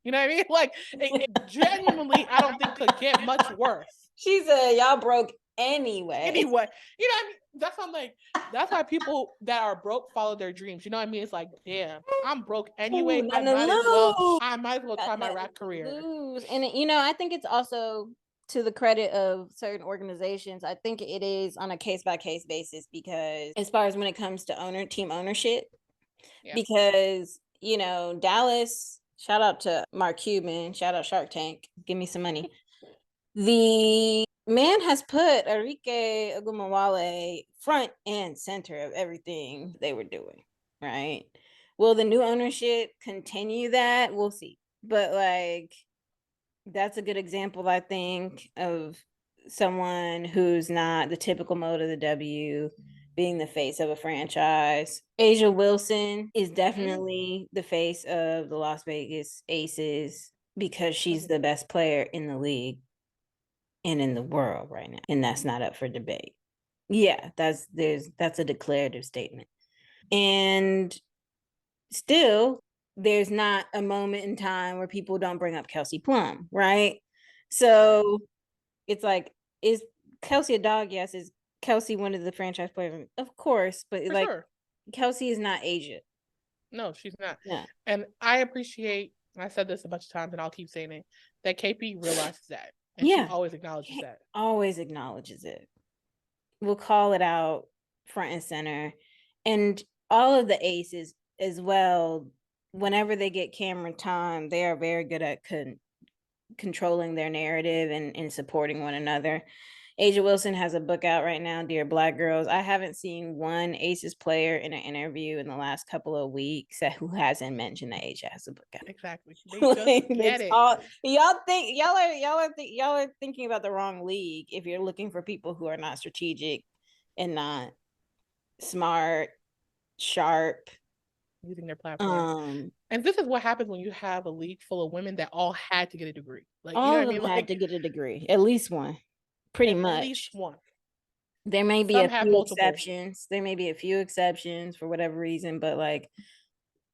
You know what I mean? Like, it genuinely, I don't think could get much worse. She said, y'all broke anyway. You know what I mean? That's why people that are broke follow their dreams. You know what I mean? It's like, damn, I'm broke anyway. I might as well try my rap career. And I think it's also to the credit of certain organizations. I think it is on a case-by-case basis, because as far as when it comes to team ownership, because Dallas, shout out to Mark Cuban, shout out Shark Tank, give me some money. The man has put Enrique Ogunbowale front and center of everything they were doing, right? Will the new ownership continue that? We'll see. But like, that's a good example, I think, of someone who's not the typical mode of the W being the face of a franchise. A'ja Wilson is definitely the face of the Las Vegas Aces, because she's the best player in the league and in the world right now, and that's not up for debate. Yeah, that's a declarative statement. And still, there's not a moment in time where people don't bring up Kelsey Plum, right? So it's like, is Kelsey a dog? Yes. Is Kelsey one of the franchise players? Of course, but For like sure. Kelsey is not Asia. No, she's not. Yeah. And I appreciate, I said this a bunch of times and I'll keep saying it, that KP realizes that. And she Yeah. always acknowledges that. Always acknowledges it. We'll call it out front and center. And all of the aces as well, whenever they get camera time, they are very good at controlling their narrative and supporting one another. Asia Wilson has a book out right now, Dear Black Girls. I haven't seen one Aces player in an interview in the last couple of weeks who hasn't mentioned that Asia has a book out. Exactly. They just get it. Y'all are thinking about the wrong league if you're looking for people who are not strategic and not smart, sharp, using their platform. And this is what happens when you have a league full of women that all had to get a degree. Like, all you know of what I them mean? had Like, to get a degree, at least one, pretty at much. least one. There may be Some a have few multiple. exceptions. There may be a few exceptions for whatever reason, but like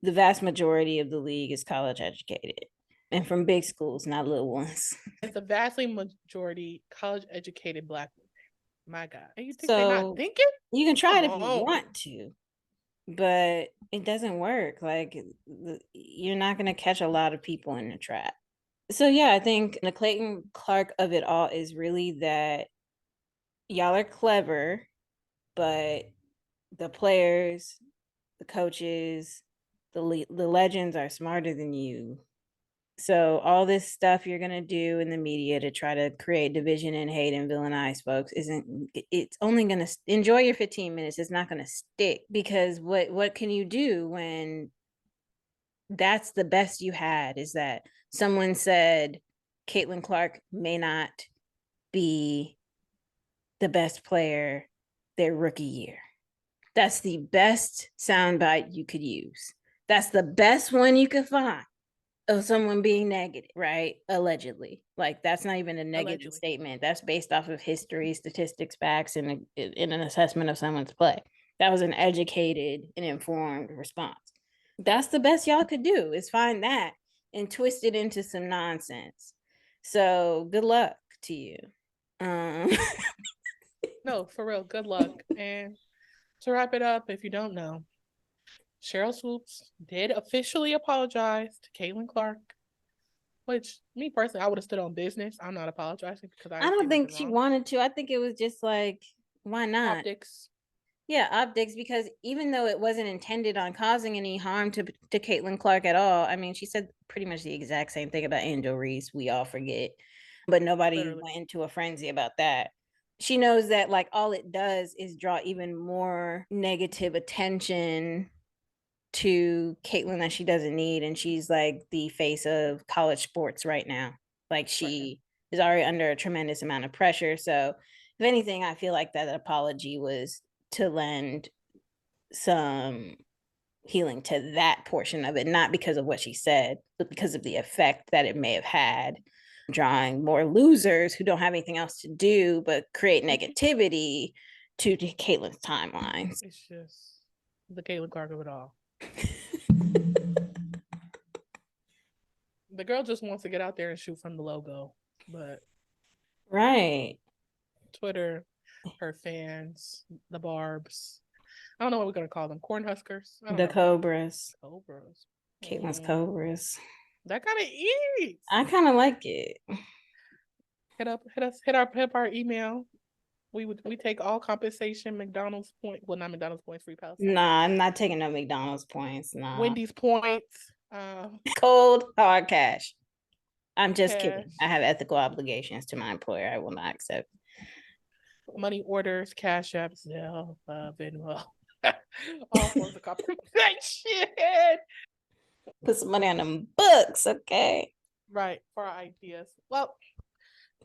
the vast majority of the league is college educated and from big schools, not little ones. It's a vastly majority college educated Black women. My God. And you think So they're not thinking? you can try Come it if you on. want to, but it doesn't work. Like you're not going to catch a lot of people in the trap. So yeah, I think the Caitlin Clark of it all is really that y'all are clever, but the players, the coaches, the legends are smarter than you. So all this stuff you're gonna do in the media to try to create division and hate and villainize folks it's only gonna enjoy your 15 minutes. It's not gonna stick because what can you do when that's the best you had is that someone said Caitlin Clark may not be the best player their rookie year. That's the best soundbite you could use. That's the best one you could find of someone being negative, right? Allegedly. Like that's not even a negative statement. That's based off of history, statistics, facts, and in an assessment of someone's play. That was an educated and informed response. That's the best y'all could do is find that and twist it into some nonsense. So good luck to you. No, for real, good luck. And to wrap it up, if you don't know, Sheryl Swoopes did officially apologize to Caitlin Clark, which me personally, I would have stood on business. I'm not apologizing because I don't think she wanted to. I think it was just like, why not? Optics. Yeah, optics, because even though it wasn't intended on causing any harm to Caitlin Clark at all, I mean, she said pretty much the exact same thing about Angel Reese. We all forget, but nobody went into a frenzy about that. She knows that like all it does is draw even more negative attention to Caitlin that she doesn't need, and she's like the face of college sports right now. Like she is already under a tremendous amount of pressure. So if anything, I feel like that apology was to lend some healing to that portion of it, not because of what she said, but because of the effect that it may have had, drawing more losers who don't have anything else to do but create negativity to Caitlin's timelines. It's just the Caitlin Clark of it all. The girl just wants to get out there and shoot from the logo, but right. Twitter, her fans, the Barbs. I don't know what we're gonna call them. Cornhuskers. The Cobras. Cobras. Caitlin's Cobras. That kind of eats. I kind of like it. Hit our email. We take all compensation. McDonald's point. Well, not McDonald's points. Free Palestine. Nah, I'm not taking no McDonald's points. Nah. Wendy's points. Cold hard cash. I'm just kidding. I have ethical obligations to my employer. I will not accept money orders, Cash App, Zelle, Venmo. All forms of compensation. Put some money on them books, okay? Right, for our ideas. Well,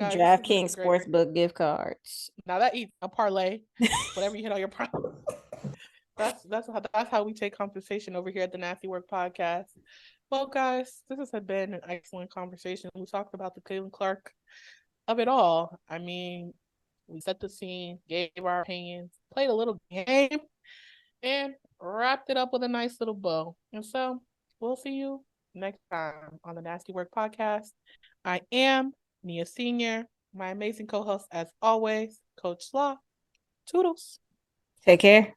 DraftKings Sportsbook gift cards. Now that eats a parlay. Whatever you hit on your parlay. That's how we take compensation over here at the Nasty Work Podcast. Well, guys, this has been an excellent conversation. We talked about the Caitlin Clark of it all. I mean, we set the scene, gave our opinions, played a little game, and wrapped it up with a nice little bow. And so we'll see you next time on the Nasty Work Podcast. I am Nia Senior, my amazing co-host as always, Coach Slaw. Toodles. Take care.